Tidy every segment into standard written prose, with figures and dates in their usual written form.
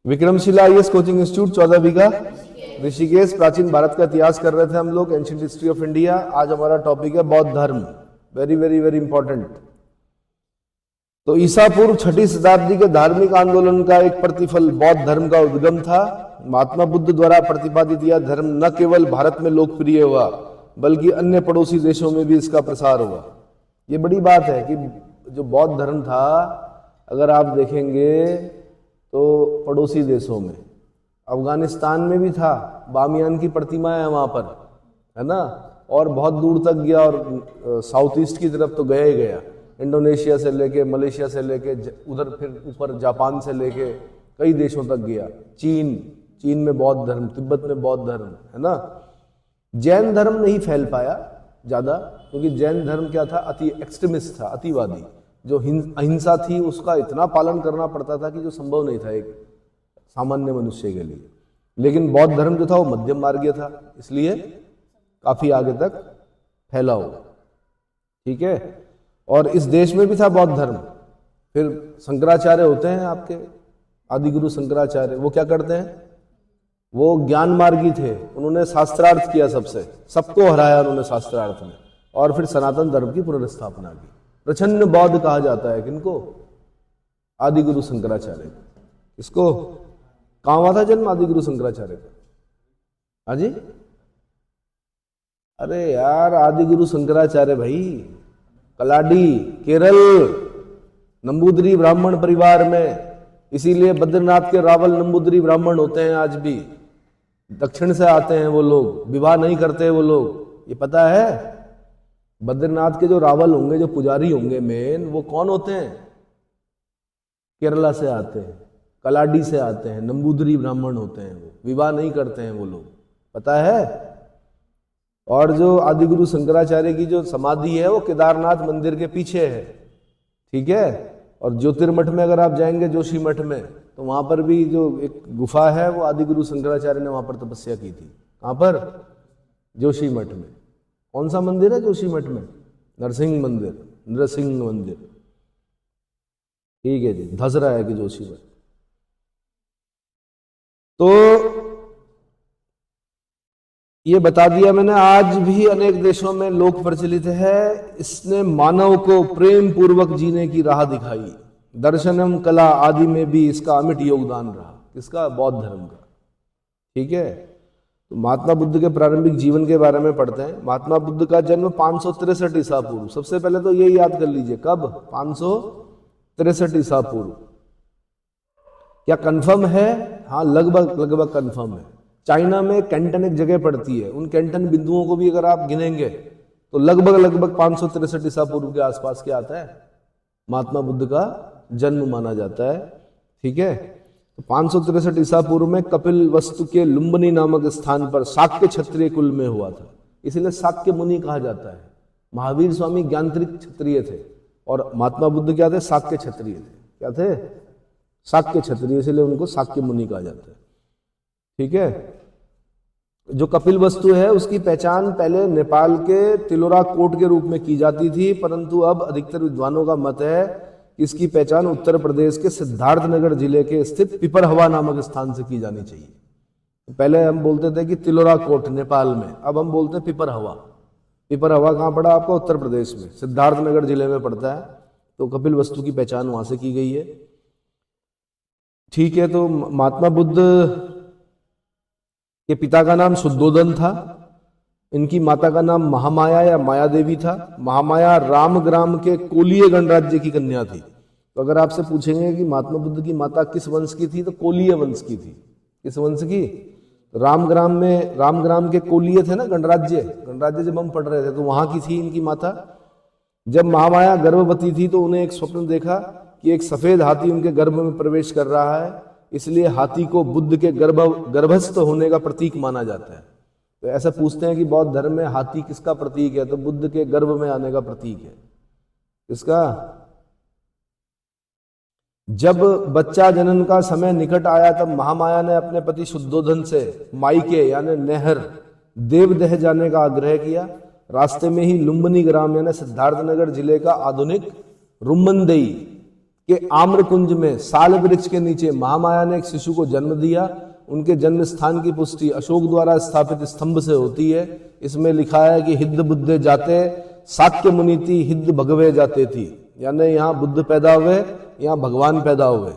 Vikramshila IAS coaching institute 14 बीघा ऋषिकेश। प्राचीन भारत का इतिहास कर रहे थे हम लोग, एंशिएंट हिस्ट्री ऑफ इंडिया। आज हमारा टॉपिक है बौद्ध धर्म, वेरी वेरी वेरी इंपॉर्टेंट। तो ईसा पूर्व 6ठी शताब्दी के धार्मिक आंदोलन का एक प्रतिफल बौद्ध धर्म का उद्गम था। महात्मा बुद्ध द्वारा प्रतिपादित यह धर्म न केवल भारत में लोकप्रिय हुआ बल्कि अन्य पड़ोसी देशों में भी इसका प्रसार हुआ। ये बड़ी बात है कि जो बौद्ध धर्म था, अगर आप देखेंगे तो पड़ोसी देशों में, अफगानिस्तान में भी था, बामियान की प्रतिमा है वहां पर, है ना, और बहुत दूर तक गया और साउथ ईस्ट की तरफ तो गया ही गया, इंडोनेशिया से लेके, मलेशिया से लेके, उधर फिर ऊपर जापान से लेके कई देशों तक गया। चीन में बौद्ध धर्म, तिब्बत में बौद्ध धर्म, है ना। जैन धर्म नहीं फैल पाया ज्यादा, क्योंकि जैन धर्म क्या था, अति एक्सट्रीमिस्ट था, अतिवादी। जो अहिंसा थी उसका इतना पालन करना पड़ता था कि जो संभव नहीं था एक सामान्य मनुष्य के लिए। लेकिन बौद्ध धर्म जो था वो मध्यम मार्गीय था, इसलिए काफी आगे तक फैला हुआ। ठीक है, और इस देश में भी था बौद्ध धर्म। फिर शंकराचार्य होते हैं आपके, आदिगुरु शंकराचार्य, वो क्या करते हैं, वो ज्ञान मार्गी थे। उन्होंने शास्त्रार्थ किया, सबको हराया उन्होंने शास्त्रार्थ में, और फिर सनातन धर्म की पुनर्स्थापना की। प्रछन्न बौद्ध कहा जाता है किनको, आदिगुरु शंकराचार्य। इसको कहां हुआ था जन्म आदिगुरु शंकराचार्य का? हाँ जी, अरे यार, आदिगुरु शंकराचार्य भाई कलाडी, केरल, नंबूदरी ब्राह्मण परिवार में। इसीलिए बद्रीनाथ के रावल नंबूदरी ब्राह्मण होते हैं आज भी। दक्षिण से आते हैं वो लोग, विवाह नहीं करते वो लोग, ये पता है। बद्रीनाथ के जो रावल होंगे, जो पुजारी होंगे मेन, वो कौन होते हैं, केरला से आते हैं, कलाडी से आते हैं, नंबूदरी ब्राह्मण होते हैं। वो विवाह नहीं करते हैं वो लोग, पता है। और जो आदिगुरु शंकराचार्य की जो समाधि है वो केदारनाथ मंदिर के पीछे है। ठीक है, और ज्योतिर्मठ में अगर आप जाएंगे, जोशी मठ में, तो वहां पर भी जो एक गुफा है वो आदिगुरु शंकराचार्य ने वहां पर तपस्या की थी। कहां पर? जोशी मठ में। कौन सा मंदिर है जोशी मठ में? नरसिंह मंदिर। ठीक है जी, धस रहा है कि जोशी मठ। तो ये बता दिया मैंने। आज भी अनेक देशों में लोक प्रचलित है। इसने मानव को प्रेम पूर्वक जीने की राह दिखाई। दर्शनम कला आदि में भी इसका अमिट योगदान रहा। किसका? बौद्ध धर्म का। ठीक है, तो महात्मा बुद्ध के प्रारंभिक जीवन के बारे में पढ़ते हैं। महात्मा बुद्ध का जन्म 563 ईसा पूर्व। सबसे पहले तो ये याद कर लीजिए, कब? 563 ईसा पूर्व। क्या कंफर्म है? हाँ, लगभग कंफर्म है। चाइना में कैंटन एक जगह पड़ती है, उन कैंटन बिंदुओं को भी अगर आप गिनेंगे तो लगभग 563 ईसा पूर्व के आसपास क्या आता है, महात्मा बुद्ध का जन्म माना जाता है। ठीक है, तो 563 ईसा पूर्व में कपिल वस्तु के लुम्बिनी नामक स्थान पर शाक्य क्षत्रिय कुल में हुआ था, इसलिए शाक्य मुनि कहा जाता है। महावीर स्वामी ज्ञानत्रिक क्षत्रिय थे और महात्मा बुद्ध क्या थे? शाक्य क्षत्रिय थे। क्या थे? शाक्य क्षत्रिय, इसलिए उनको शाक्य मुनि कहा जाता है। ठीक है, जो कपिल वस्तु है उसकी पहचान पहले नेपाल के तिलोरा कोट के रूप में की जाती थी, परंतु अब अधिकतर विद्वानों का मत है कि इसकी पहचान उत्तर प्रदेश के सिद्धार्थनगर जिले के स्थित पिपरहवा नामक स्थान से की जानी चाहिए। पहले हम बोलते थे कि तिलोरा कोट नेपाल में, अब हम बोलते हैं पिपरहवा। पिपरहवा कहाँ पड़ा आपका? उत्तर प्रदेश में, सिद्धार्थनगर जिले में पड़ता है। तो कपिल वस्तु की पहचान वहां से की गई है। ठीक है, तो महात्मा बुद्ध के पिता का नाम शुद्धोदन था। इनकी माता का नाम महामाया या माया देवी था। महामाया रामग्राम के कोलीय गणराज्य की कन्या थी। तो अगर आपसे पूछेंगे कि महात्मा बुद्ध की माता किस वंश की थी, तो कोलीय वंश की थी। किस वंश की? रामग्राम के कोलीय थे ना, गणराज्य जब हम पढ़ रहे थे तो वहां की थी इनकी माता। जब महामाया गर्भवती थी तो उन्हें एक स्वप्न देखा कि एक सफेद हाथी उनके गर्भ में प्रवेश कर रहा है, इसलिए हाथी को बुद्ध के गर्भस्थ होने का प्रतीक माना जाता है। तो ऐसा पूछते हैं कि बौद्ध धर्म में हाथी किसका प्रतीक है, तो बुद्ध के गर्भ में आने का प्रतीक है। किसका? जब बच्चा जनन का समय निकट आया तब महामाया ने अपने पति शुद्धोधन से मायके यानी नहर देवदह जाने का आग्रह किया। रास्ते में ही लुम्बिनी ग्राम यानी सिद्धार्थनगर जिले का आधुनिक रुम्मनदेई कि आम्रकुंज में साल वृक्ष के नीचे महामाया ने एक शिशु को जन्म दिया। उनके जन्म स्थान की पुष्टि अशोक द्वारा स्थापित स्तंभ से होती है। इसमें लिखा है कि हिद्द बुद्धे जाते साक्य मुनीति हिद्द भगवे जाते थी, यानी यहाँ बुद्ध पैदा हुए, यहाँ भगवान पैदा हुए,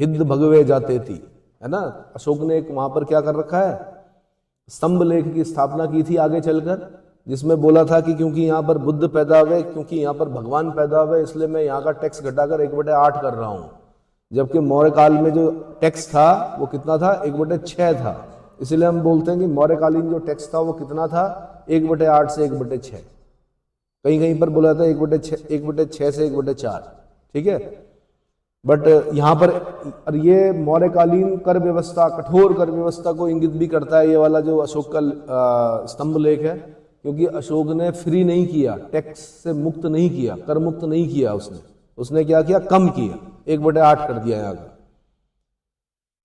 हिद्द भगवे जाते थी, है ना। अशोक ने एक वहां पर क्या कर रखा है, स्तंभ लेख की स्थापना की थी आगे चलकर, जिसमें बोला था कि क्योंकि यहाँ पर बुद्ध पैदा हुए, क्योंकि यहाँ पर भगवान पैदा हुए, इसलिए मैं यहाँ का टैक्स घटाकर 1/8 कर रहा हूँ। जबकि मौर्य काल में जो टैक्स था वो कितना था, 1/6 था। इसलिए हम बोलते हैं कि मौर्यकालीन जो टैक्स था वो कितना था, 1/8 से 1/6। कहीं कहीं पर बोला था 1/6 से 1/4, ठीक है। बट यहाँ पर ये मौर्यकालीन कर व्यवस्था, कठोर कर व्यवस्था को इंगित भी करता है ये वाला जो अशोक का स्तंभ लेख है, क्योंकि अशोक ने फ्री नहीं किया, टैक्स से मुक्त नहीं किया, कर मुक्त नहीं किया उसने क्या किया, कम किया, 1/8 कर दिया यहाँ का।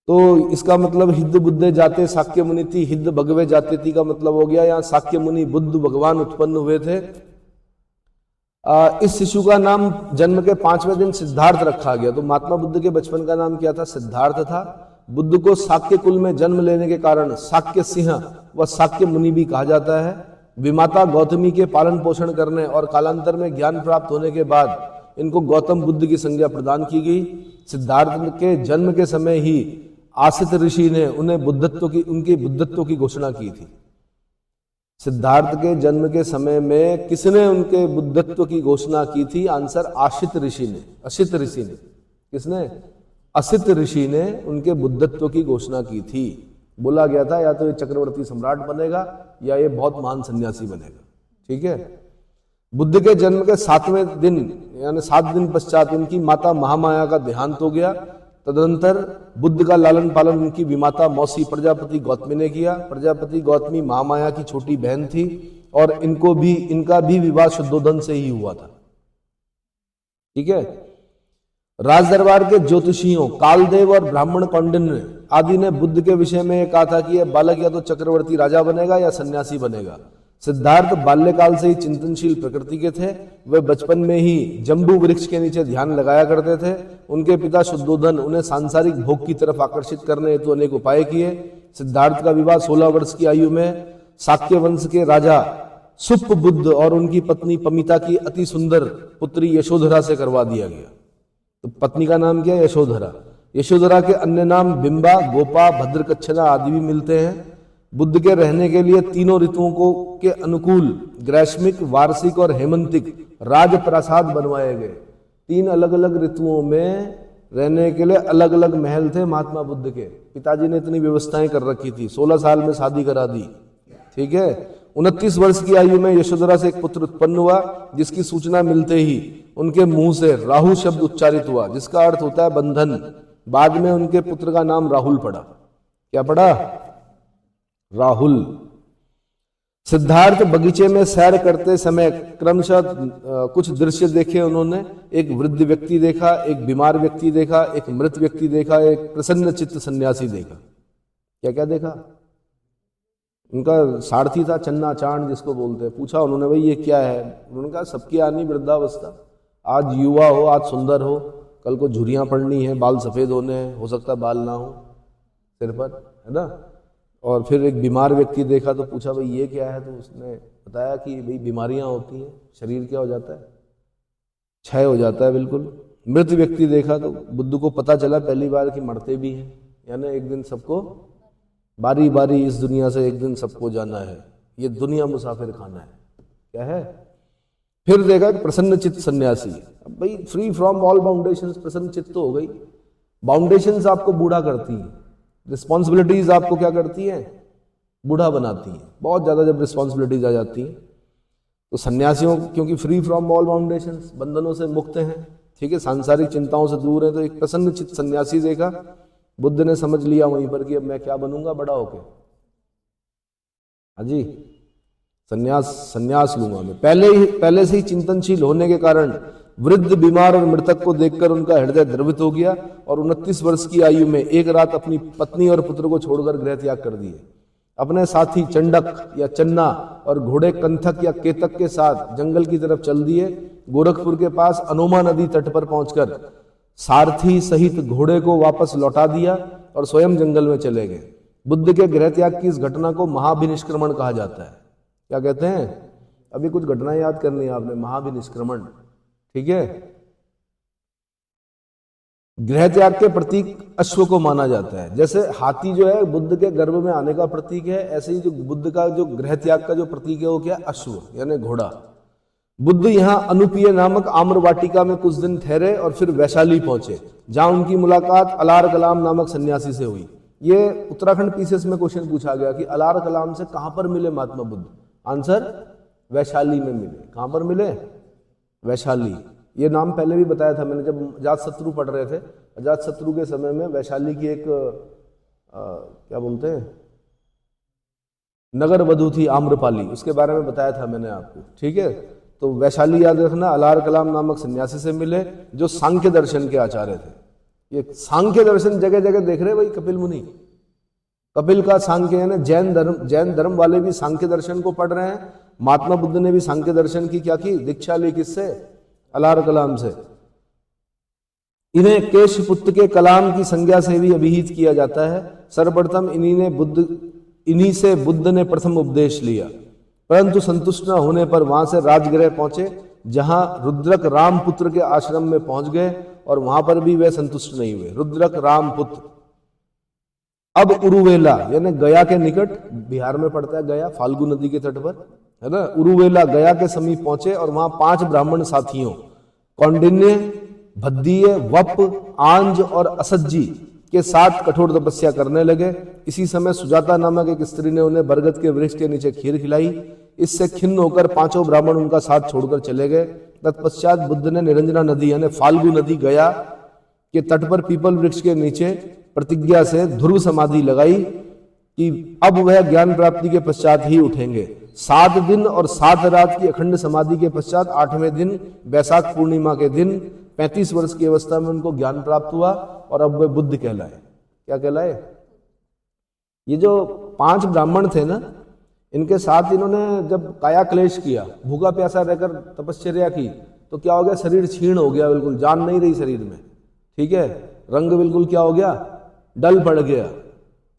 तो इसका मतलब हिद्द बुद्धे जाते साक्य मुनि थी, हिद्द भगवे जाते थी का मतलब हो गया यहाँ साक्य मुनि बुद्ध भगवान उत्पन्न हुए थे। इस शिशु का नाम जन्म के 5वें दिन सिद्धार्थ रखा गया। तो महात्मा बुद्ध के बचपन का नाम क्या था, सिद्धार्थ था। बुद्ध को साक्य कुल में जन्म लेने के कारण साक्य सिंह व साक्य मुनि भी कहा जाता है। विमाता गौतमी के पालन पोषण करने और कालांतर में ज्ञान प्राप्त होने के बाद इनको गौतम बुद्ध की संज्ञा प्रदान की गई। सिद्धार्थ के जन्म के समय ही आसित ऋषि ने उनके बुद्धत्व की घोषणा की थी। सिद्धार्थ के जन्म के समय में किसने उनके बुद्धत्व की घोषणा की थी, आंसर असित ऋषि ने। किसने, असित ऋषि ने उनके बुद्धत्व की घोषणा की थी। बोला गया था या तो ये चक्रवर्ती सम्राट बनेगा या ये बहुत महान सन्यासी बनेगा, ठीक है। बुद्ध के जन्म के 7वें दिन यानी 7 दिन पश्चात उनकी माता महामाया का देहांत हो गया। तदनंतर बुद्ध का लालन पालन उनकी विमाता मौसी प्रजापति गौतमी ने किया। प्रजापति गौतमी महामाया की छोटी बहन थी और इनका भी विवाह शुद्धोधन से ही हुआ था, ठीक है। राज दरबार के ज्योतिषियों कालदेव और ब्राह्मण कौंडिन्य आदि ने बुद्ध के विषय में कहा था कि यह बालक या तो चक्रवर्ती राजा बनेगा या सन्यासी बनेगा। सिद्धार्थ बाल्यकाल से ही चिंतनशील प्रकृति के थे। वे बचपन में ही जम्बू वृक्ष के नीचे ध्यान लगाया करते थे। उनके पिता शुद्धोधन उन्हें सांसारिक भोग की तरफ आकर्षित करने हेतु अनेक उपाय किए। सिद्धार्थ का विवाह 16 वर्ष की आयु में शाक्य वंश के राजा सुप्पबुद्ध और उनकी पत्नी पमिता की अति सुंदर पुत्री यशोधरा से करवा दिया गया। तो पत्नी का नाम क्या है, यशोधरा। यशोधरा के अन्य नाम बिंबा, गोपा, भद्रकच्छना आदि भी मिलते हैं। बुद्ध के रहने के लिए तीनों ऋतुओं के अनुकूल ग्रीष्मिक, वार्षिक और हेमंतिक राजप्रासाद बनवाए गए। 3 अलग अलग ऋतुओं में रहने के लिए अलग अलग महल थे महात्मा बुद्ध के। पिताजी ने इतनी व्यवस्थाएं कर रखी थी। 16 साल में शादी करा दी, ठीक है। 29 वर्ष की आयु में यशोधरा से एक पुत्र उत्पन्न हुआ, जिसकी सूचना मिलते ही उनके मुंह से राहु शब्द उच्चारित हुआ, जिसका अर्थ होता है बंधन। बाद में उनके पुत्र का नाम राहुल पड़ा। क्या पड़ा, राहुल। सिद्धार्थ बगीचे में सैर करते समय क्रमशः कुछ दृश्य देखे उन्होंने। एक वृद्ध व्यक्ति देखा, एक बीमार व्यक्ति देखा, एक मृत व्यक्ति देखा, एक प्रसन्न चित्त सन्यासी देखा। क्या क्या देखा, उनका सारथी था चन्ना चांद जिसको बोलते हैं। पूछा उन्होंने, भाई ये क्या है। उन्होंने कहा सबकी आनी वृद्धावस्था, आज युवा हो, आज सुंदर हो, कल को झुर्रियां पड़नी है, बाल सफेद होने हैं, हो सकता है बाल ना हो सिर पर, है ना। और फिर एक बीमार व्यक्ति देखा तो पूछा भाई ये क्या है, तो उसने बताया कि भाई बीमारियां होती हैं, शरीर क्या हो जाता है, क्षय हो जाता है बिल्कुल। मृत व्यक्ति देखा तो बुद्ध को पता चला पहली बार कि मरते भी हैं, यानी एक दिन सबको बारी बारी इस दुनिया से एक दिन सबको जाना है। ये दुनिया मुसाफिर खाना है, क्या है। फिर देखा प्रसन्न चित्त सन्यासी। अब भाई फ्री फ्रॉम ऑल बाउंडेशंस, प्रसन्न चित्त तो हो गई। बाउंडेशंस आपको बूढ़ा करती हैं, रिस्पॉन्सिबिलिटीज आपको क्या करती हैं, बूढ़ा बनाती हैं। बहुत ज्यादा जब रिस्पॉन्सिबिलिटीज आ जाती हैं तो सन्यासियों क्योंकि फ्री फ्रॉम ऑल बाउंडेशंस, बंधनों से मुक्त हैं, ठीक है, सांसारिक चिंताओं से दूर है। तो एक प्रसन्न चित्त सन्यासी देखा। बुद्ध ने समझ लिया वहीं पर कि अब मैं क्या बनूंगा बड़ा होके, हाँ जी, सन्यास लूंगा मैं। पहले से ही चिंतनशील होने के कारण वृद्ध, बीमार और मृतक को देखकर उनका हृदय द्रवित हो गया और 29 वर्ष की आयु में एक रात अपनी पत्नी और पुत्र को छोड़कर गृह त्याग कर दिए। अपने साथी चंडक या चन्ना और घोड़े कंथक या केतक के साथ जंगल की तरफ चल दिए। गोरखपुर के पास अनोमा नदी तट पर पहुंचकर सारथी सहित घोड़े को वापस लौटा दिया और स्वयं जंगल में चले गए। बुद्ध के गृह त्याग की इस घटना को महाभिनिष्क्रमण कहा जाता है। क्या कहते हैं? अभी कुछ घटना याद करनी है आपने, महाभिनिष्क्रमण। ठीक है। गृह त्याग के प्रतीक अश्व को माना जाता है। जैसे हाथी जो है बुद्ध के गर्भ में आने का प्रतीक है, ऐसे ही जो बुद्ध का जो गृह त्याग का जो प्रतीक है वो क्या? अश्व यानी घोड़ा। बुद्ध यहाँ अनुपीय नामक आम्र वाटिका में कुछ दिन ठहरे और फिर वैशाली पहुंचे, जहां उनकी मुलाकात अलार कलाम नामक सन्यासी से हुई। ये उत्तराखंड पीसीएस में क्वेश्चन पूछा गया कि अलार कलाम से कहां पर मिले महात्मा बुद्ध? आंसर वैशाली में मिले। कहां पर मिले? वैशाली। ये नाम पहले भी बताया था मैंने, जब अजातशत्रु पढ़ रहे थे। अजातशत्रु के समय में वैशाली की एक क्या बोलते हैं, नगर वधु थी आम्रपाली, उसके बारे में बताया था मैंने आपको। ठीक है। तो वैशाली याद रखना। अलार कलाम नामक सन्यासी से मिले जो सांख्य दर्शन के आचार्य थे। ये सांख्य दर्शन जगह जगह देख रहे भाई, कपिल मुनि, कपिल का सांख्य यानी जैन धर्म वाले भी सांख्य दर्शन को पढ़ रहे हैं। महात्मा बुद्ध ने भी सांख्य दर्शन की क्या की? दीक्षा ली। किससे? अलार कलाम से। इन्हें केशपुत्र के कलाम की संज्ञा से भी अभिहित किया जाता है। सर्वप्रथम इन्हीं से बुद्ध ने प्रथम उपदेश लिया, परंतु संतुष्ट न होने पर वहां से राजगृह पहुंचे, जहां रुद्रक रामपुत्र के आश्रम में पहुंच गए और वहां पर भी वे संतुष्ट नहीं हुए। रुद्रक रामपुत्र अब उरुवेला यानी गया के निकट, बिहार में पड़ता है गया, फाल्गु नदी के तट पर है ना। उरुवेला गया के समीप पहुंचे और वहां 5 ब्राह्मण साथियों कौंडिन्य, भद्दीय, वप, आंज और असज्जी के साथ कठोर तपस्या करने लगे। इसी समय सुजाता नामक एक स्त्री ने उन्हें बरगद के वृक्ष के नीचे खीर खिलाई। इससे खिन्न होकर 5 ब्राह्मण उनका साथ छोड़कर चले गए। तत्पश्चात बुद्ध ने निरंजना नदी यानी फाल्गु नदी गया के तट पर पीपल वृक्ष के नीचे प्रतिज्ञा से ध्रुव समाधि लगाई कि अब वह ज्ञान प्राप्ति के पश्चात ही उठेंगे। 7 दिन और 7 रात की अखंड समाधि के पश्चात 8वें दिन वैशाख पूर्णिमा के दिन 35 वर्ष की अवस्था में उनको ज्ञान प्राप्त हुआ और अब वे बुद्ध कहलाए। क्या कहलाए? ये जो 5 ब्राह्मण थे ना, इनके साथ इन्होंने जब काया क्लेश किया, भूखा प्यासा रहकर तपश्चर्या की, तो क्या हो गया? शरीर क्षीण हो गया, बिल्कुल जान नहीं रही शरीर में। ठीक है। रंग बिल्कुल क्या हो गया? डल पड़ गया।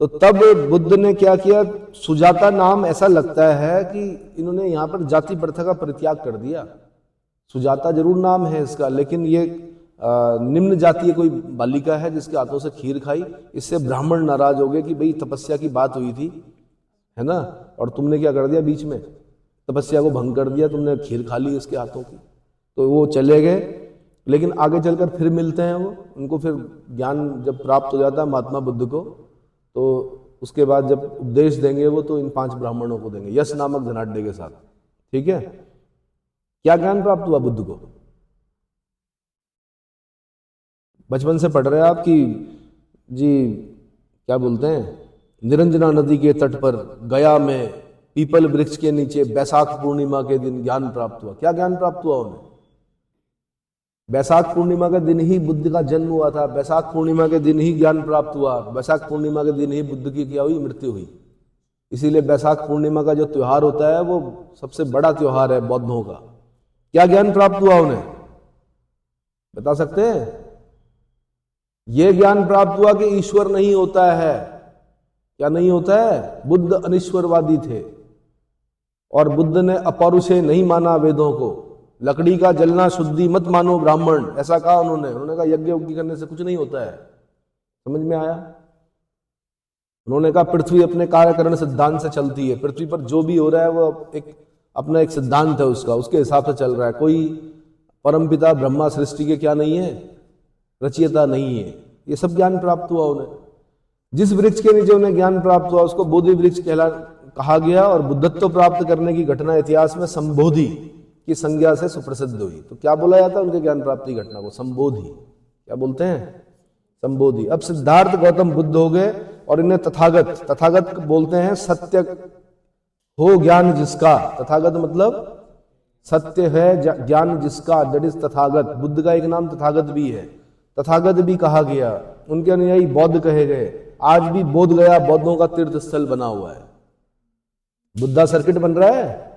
तो तब बुद्ध ने क्या किया? सुजाता नाम ऐसा लगता है कि इन्होंने यहाँ पर जाति प्रथा का परित्याग कर दिया। सुजाता जरूर नाम है इसका, लेकिन ये निम्न जातीय कोई बालिका है जिसके हाथों से खीर खाई। इससे ब्राह्मण नाराज हो गए कि भाई तपस्या की बात हुई थी, है ना, और तुमने क्या कर दिया? बीच में तपस्या को भंग कर दिया, तुमने खीर खा ली इसके हाथों की। तो वो चले गए। लेकिन आगे चलकर फिर मिलते हैं वो, उनको फिर ज्ञान जब प्राप्त हो जाता है महात्मा बुद्ध को, तो उसके बाद जब उपदेश देंगे वो, तो इन 5 ब्राह्मणों को देंगे यश नामक धनाढ्य के साथ। ठीक है। क्या ज्ञान प्राप्त हुआ बुद्ध को? बचपन से पढ़ रहे हैं आप कि जी क्या बोलते हैं, निरंजना नदी के तट पर गया में पीपल वृक्ष के नीचे वैशाख पूर्णिमा के दिन ज्ञान प्राप्त हुआ। क्या ज्ञान प्राप्त हुआ उन्हें? वैशाख पूर्णिमा के दिन ही बुद्ध का जन्म हुआ था, वैशाख पूर्णिमा के दिन ही ज्ञान प्राप्त हुआ, वैशाख पूर्णिमा के दिन ही बुद्ध की क्या हुई? मृत्यु हुई। इसीलिए वैशाख पूर्णिमा का जो त्योहार होता है वो सबसे बड़ा त्योहार है बौद्धों का। क्या ज्ञान प्राप्त हुआ उन्हें? बता सकते हैं? ये ज्ञान प्राप्त हुआ कि ईश्वर नहीं होता है। क्या नहीं होता है? बुद्ध अनिश्वरवादी थे और बुद्ध ने अपौरुषेय नहीं माना वेदों को। लकड़ी का जलना शुद्धि मत मानो ब्राह्मण, ऐसा कहा उन्होंने कहा यज्ञ उज्ञ करने से कुछ नहीं होता है। समझ में आया? उन्होंने कहा पृथ्वी अपने कार्यकरण सिद्धांत से चलती है। पृथ्वी पर जो भी हो रहा है वो अपना एक सिद्धांत है उसका, उसके हिसाब से चल रहा है। कोई परमपिता ब्रह्मा सृष्टि के क्या नहीं है? रचयिता नहीं है। ये सब ज्ञान प्राप्त हुआ उन्हें। जिस वृक्ष के नीचे उन्हें ज्ञान प्राप्त हुआ उसको बोधि वृक्ष कहा गया और बुद्धत्व प्राप्त करने की घटना इतिहास में संबोधि की संज्ञा से सुप्रसिद्ध हुई। तो क्या बोला जाता है उनके ज्ञान प्राप्ति घटना को? संबोधि। क्या बोलते हैं? संबोधि। अब सिद्धार्थ गौतम बुद्ध हो गए और इन्हें तथागत बोलते हैं। सत्य हो ज्ञान जिसका, तथागत मतलब सत्य है ज्ञान जिसका, दैट इज तथागत। बुद्ध का एक नाम तथागत भी है, तथागत भी कहा गया। उनके अनुयायी बौद्ध कहे गए। आज भी बोध गया बौद्धों का तीर्थ स्थल बना हुआ है। बुद्धा सर्किट बन रहा है।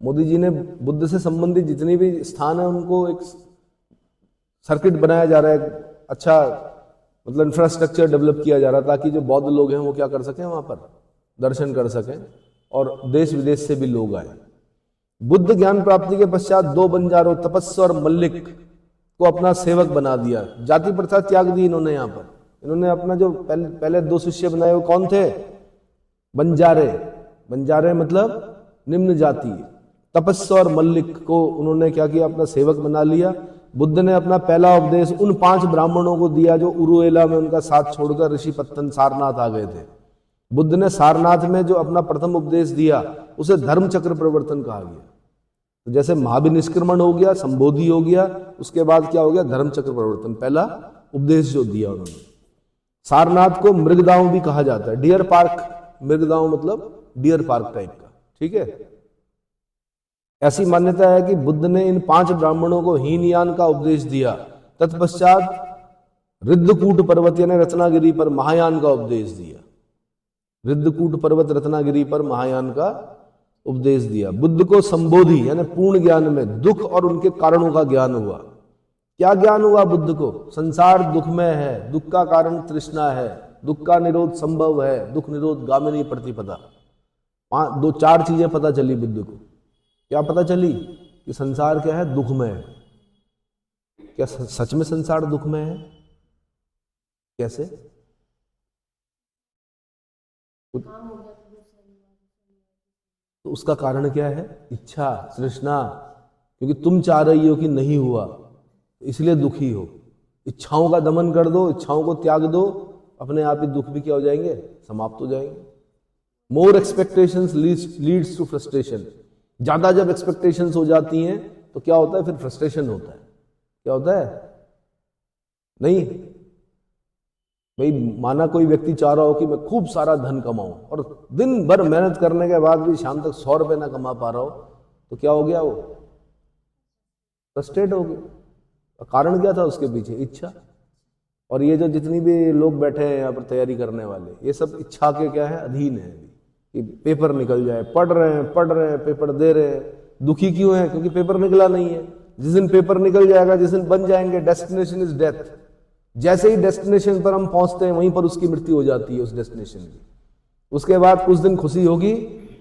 मोदी जी ने बुद्ध से संबंधित जितने भी स्थान है उनको एक सर्किट बनाया जा रहा है अच्छा मतलब इंफ्रास्ट्रक्चर डेवलप किया जा रहा ताकि जो बौद्ध लोग हैं वो क्या कर सकें, वहां पर दर्शन कर सकें और देश विदेश से भी लोग आए। बुद्ध ज्ञान प्राप्ति के पश्चात 2 बंजारों तपस्या और मल्लिक को अपना सेवक बना दिया। जाति प्रथा त्याग दी इन्होंने। यहाँ पर इन्होंने अपना जो पहले 2 शिष्य बनाए वो कौन थे? बंजारे। बंजारे मतलब निम्न जाति। तपस्या और मल्लिक को उन्होंने क्या किया? अपना सेवक बना लिया। बुद्ध ने अपना पहला उपदेश उन 5 ब्राह्मणों को दिया जो उरुएला में उनका साथ छोड़कर ऋषिपत्तन सारनाथ आ गए थे। बुद्ध ने सारनाथ में जो अपना प्रथम उपदेश दिया उसे धर्म चक्र प्रवर्तन कहा गया। तो जैसे महाभिनिष्क्रमण हो गया, संबोधि हो गया, उसके बाद क्या हो गया? धर्म चक्र प्रवर्तन, पहला उपदेश जो दिया उन्होंने। सारनाथ को मृगदांव भी कहा जाता है, डियर पार्क। मृगदांव मतलब डियर पार्क टाइप का, ठीक है। ऐसी मान्यता है कि बुद्ध ने इन 5 ब्राह्मणों को हीनयान का उपदेश दिया। तत्पश्चात रिद्धकूट पर्वत यानी रत्नागिरी पर महायान का उपदेश दिया। रिद्धकूट पर्वत रत्नागिरी पर महायान का उपदेश दिया। बुद्ध को संबोधि यानी पूर्ण ज्ञान में दुख और उनके कारणों का ज्ञान हुआ। क्या ज्ञान हुआ बुद्ध को? संसार दुखमय है, दुख का कारण तृष्णा है, दुख का निरोध संभव है, दुख निरोध गामिनी प्रतिपदा। 4 चीजें पता चली बुद्ध को। क्या पता चली? कि संसार क्या है? दुखमय है। क्या सच में संसार दुखमय है? कैसे? तो उसका कारण क्या है? इच्छा, तृष्णा। क्योंकि तुम चाह रही हो कि नहीं हुआ, इसलिए दुखी हो। इच्छाओं का दमन कर दो, इच्छाओं को त्याग दो, अपने आप ही दुख भी क्या हो जाएंगे? समाप्त हो जाएंगे। मोर एक्सपेक्टेशंस लीड्स टू फ्रस्ट्रेशन। ज्यादा जब एक्सपेक्टेशंस हो जाती हैं तो क्या होता है? फिर फ्रस्ट्रेशन होता है। क्या होता है? नहीं भाई, माना कोई व्यक्ति चाह रहा हो कि मैं खूब सारा धन कमाऊं और दिन भर मेहनत करने के बाद भी शाम तक 100 रुपए ना कमा पा रहा हो, तो क्या हो गया? वो फ्रस्ट्रेट हो गया। कारण क्या था उसके पीछे? इच्छा। और ये जो जितनी भी लोग बैठे हैं यहाँ पर तैयारी करने वाले, ये सब इच्छा के क्या है? अधीन है कि पेपर निकल जाए। पढ़ रहे हैं, पेपर दे रहे हैं, दुखी क्यों है? क्योंकि पेपर निकला नहीं है। जिस दिन पेपर निकल जाएगा, जिस दिन बन जाएंगे, डेस्टिनेशन इज डेथ। जैसे ही डेस्टिनेशन पर हम पहुंचते हैं वहीं पर उसकी मृत्यु हो जाती है, उस डेस्टिनेशन की। उसके बाद कुछ दिन खुशी होगी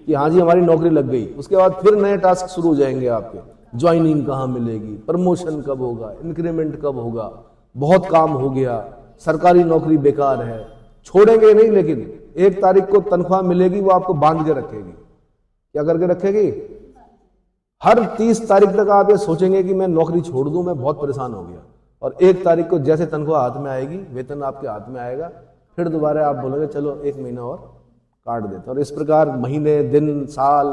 कि हाँ जी हमारी नौकरी लग गई। उसके बाद फिर नए टास्क शुरू हो जाएंगे आपके। ज्वाइनिंग कहाँ मिलेगी, प्रमोशन कब होगा, इंक्रीमेंट कब होगा, बहुत काम हो गया, सरकारी नौकरी बेकार है, छोड़ेंगे नहीं। लेकिन 1 तारीख को तनख्वाह मिलेगी, वो आपको बांध के रखेगी। क्या करके रखेगी? हर 30 तारीख तक आप ये सोचेंगे कि मैं नौकरी छोड़ दूं, मैं बहुत परेशान हो गया। और 1 तारीख को जैसे तनख्वाह हाथ में आएगी, वेतन आपके हाथ में आएगा, फिर दोबारा आप बोलोगे चलो 1 महीना और काट देते। और इस प्रकार महीने, दिन, साल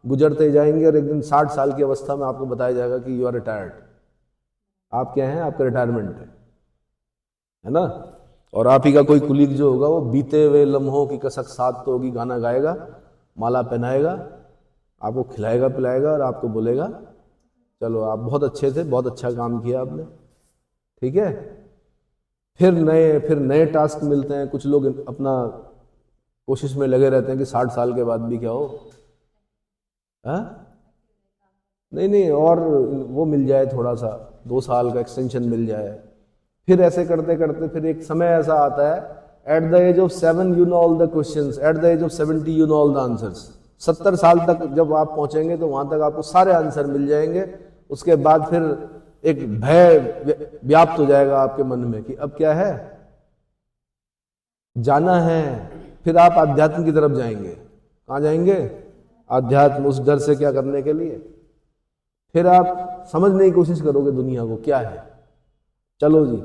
गुजरते जाएंगे और एक दिन 60 साल की अवस्था में आपको बताया जाएगा कि यू आर रिटायर्ड। आप क्या हैं? आपका रिटायरमेंट है ना। और आप ही का कोई कुलीग जो होगा वो बीते हुए लम्हों की कसक साथ तो होगी गाना गाएगा, माला पहनाएगा, आपको खिलाएगा पिलाएगा और आपको बोलेगा चलो आप बहुत अच्छे थे, बहुत अच्छा काम किया आपने, ठीक है। फिर नए टास्क मिलते हैं। कुछ लोग अपना कोशिश में लगे रहते हैं कि 60 साल के बाद भी क्या हो, नहीं और वो मिल जाए, थोड़ा सा 2 साल का एक्सटेंशन मिल जाए। फिर ऐसे करते करते फिर एक समय ऐसा आता है, at the age of 7 you know all the questions, at the age of 70 you know all the answers. 70 साल तक जब आप पहुंचेंगे तो वहां तक आपको सारे आंसर मिल जाएंगे। उसके बाद फिर एक भय व्याप्त हो जाएगा आपके मन में कि अब क्या है, जाना है। फिर आप आध्यात्म की तरफ जाएंगे। कहाँ जाएंगे? आध्यात्म। उस डर से क्या करने के लिए? फिर आप समझने की कोशिश करोगे दुनिया को क्या है। चलो जी,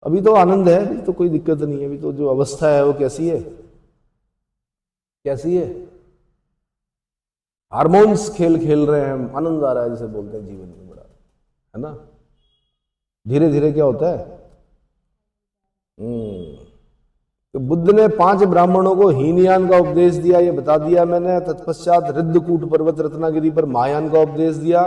अभी तो आनंद है, अभी तो कोई दिक्कत नहीं है। अभी तो जो अवस्था है वो कैसी है? कैसी है? हार्मोन्स खेल खेल रहे हैं, आनंद आ रहा है जिसे बोलते हैं जीवन में, बड़ा है ना। धीरे धीरे क्या होता है? तो बुद्ध ने 5 ब्राह्मणों को हीनयान का उपदेश दिया, ये बता दिया मैंने। तत्पश्चात रिद्धकूट पर्वत रत्नागिरी पर महायान का उपदेश दिया।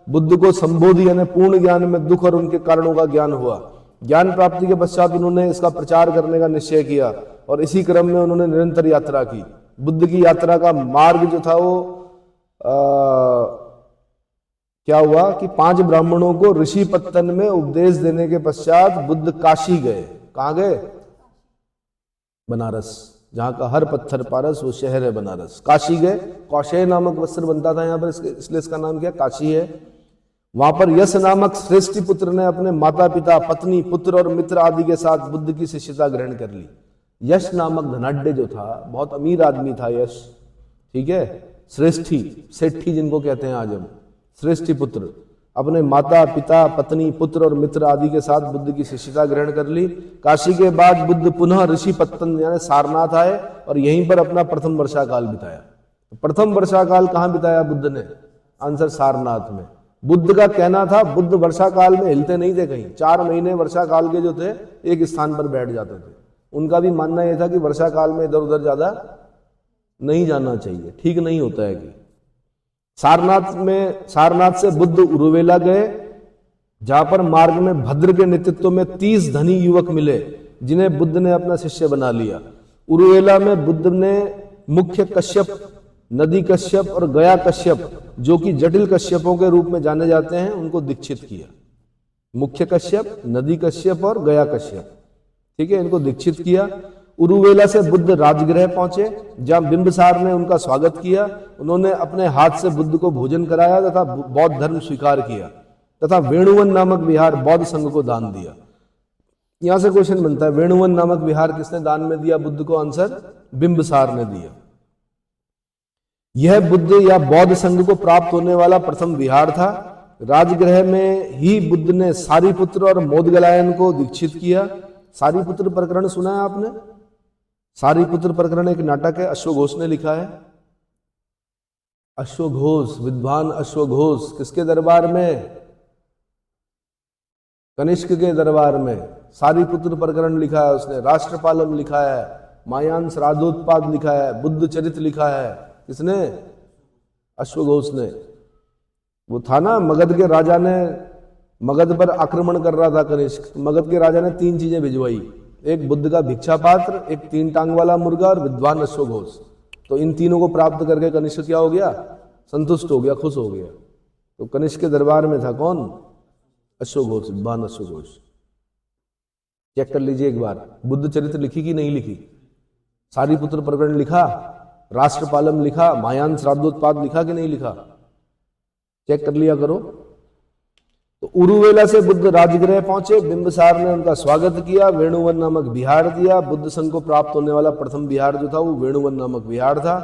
बुद्ध को संबोधि यानी पूर्ण ज्ञान में दुख और उनके कारणों का ज्ञान हुआ। ज्ञान प्राप्ति के पश्चात उन्होंने इसका प्रचार करने का निश्चय किया और इसी क्रम में उन्होंने निरंतर यात्रा की। बुद्ध की यात्रा का मार्ग जो था वो क्या हुआ कि 5 ब्राह्मणों को ऋषि पत्तन में उपदेश देने के पश्चात बुद्ध काशी गए। कहां गए? बनारस, जहां का हर पत्थर पारस, वो शहर है बनारस। काशी गए, कौशेय नामक वस्त्र बनता था यहाँ पर, इसलिए इसका नाम क्या? काशी है। वहां पर यश नामक श्रेष्ठ पुत्र ने अपने माता पिता, पत्नी, पुत्र और मित्र आदि के साथ बुद्ध की शिष्यता ग्रहण कर ली। यश नामक धनाढ्य जो था, बहुत अमीर आदमी था यश, ठीक है, श्रेष्ठी, सेठी जिनको कहते हैं आज हम, श्रेष्ठी पुत्र, अपने माता पिता, पत्नी, पुत्र और मित्र आदि के साथ बुद्ध की शिष्यता ग्रहण कर ली। काशी के बाद बुद्ध पुनः ऋषि पत्तन यानी सारनाथ आए और यहीं पर अपना प्रथम वर्षा काल बिताया। प्रथम वर्षा काल कहां बिताया बुद्ध ने? आंसर सारनाथ में। बुद्ध का कहना था बुद्ध वर्षा काल में हिलते नहीं थे कहीं, 4 महीने वर्षा काल के जो थे एक स्थान पर बैठ जाते थे। उनका भी मानना यह था कि वर्षा काल में इधर उधर ज्यादा नहीं जाना चाहिए, ठीक नहीं होता है कि। सारनाथ से बुद्ध उरुवेला गए, जहां पर मार्ग में भद्र के नेतृत्व में 30 धनी युवक मिले, जिन्हें बुद्ध ने अपना शिष्य बना लिया। उरुवेला में बुद्ध ने मुख्य कश्यप, नदी कश्यप और गया कश्यप, जो कि जटिल कश्यपों के रूप में जाने जाते हैं, उनको दीक्षित किया। मुख्य कश्यप, नदी कश्यप और गया कश्यप, ठीक है, इनको दीक्षित किया। उरुवेला से बुद्ध राजगृह पहुंचे, जहां बिंबिसार ने उनका स्वागत किया। उन्होंने अपने हाथ से बुद्ध को भोजन कराया तथा बौद्ध धर्म स्वीकार किया तथा वेणुवन नामक विहार बौद्ध संघ को दान दिया। यहां से क्वेश्चन बनता है, वेणुवन नामक विहार किसने दान में दिया बुद्ध को? आंसर बिंबिसार ने दिया। यह बुद्ध या बौद्ध संघ को प्राप्त होने वाला प्रथम विहार था। राजगृह में ही बुद्ध ने सारीपुत्र और मोदगलायन को दीक्षित किया। सारीपुत्र प्रकरण सुना है आपने? सारीपुत्र प्रकरण एक नाटक है, अश्वघोष ने लिखा है। अश्वघोष, विद्वान अश्वघोष, किसके दरबार में? कनिष्क के दरबार में सारीपुत्र प्रकरण लिखा है उसने। राष्ट्रपालम लिखा है, मायान श्राद्धोत्पाद लिखा है, बुद्ध चरित लिखा है। किसने? अश्वघोष ने। वो था ना, मगध के राजा ने, मगध पर आक्रमण कर रहा था कनिष्क, मगध के राजा ने 3 चीजें भिजवाई, एक बुद्ध का भिक्षा पात्र, एक 3 टांग वाला मुर्गा और विद्वान अश्वघोष। तो इन तीनों को प्राप्त करके कनिष्क क्या हो गया? संतुष्ट हो गया, खुश हो गया। तो कनिष्क के दरबार में था कौन? अश्वघोष, विद्वान अश्वघोष। चेक कर लीजिए एक बार, बुद्ध चरित्र लिखी कि नहीं लिखी? सारीपुत्र प्रकरण लिखा, राष्ट्रपालम लिखा, मायान श्राद्धोत्पाद लिखा कि नहीं लिखा? चेक कर लिया करो। तो उरुवेला से बुद्ध राजगृह पहुंचे, बिंबिसार ने उनका स्वागत किया, वेणुवन नामक विहार दिया। बुद्ध संघ को प्राप्त होने वाला प्रथम विहार जो था वो वेणुवन नामक विहार था।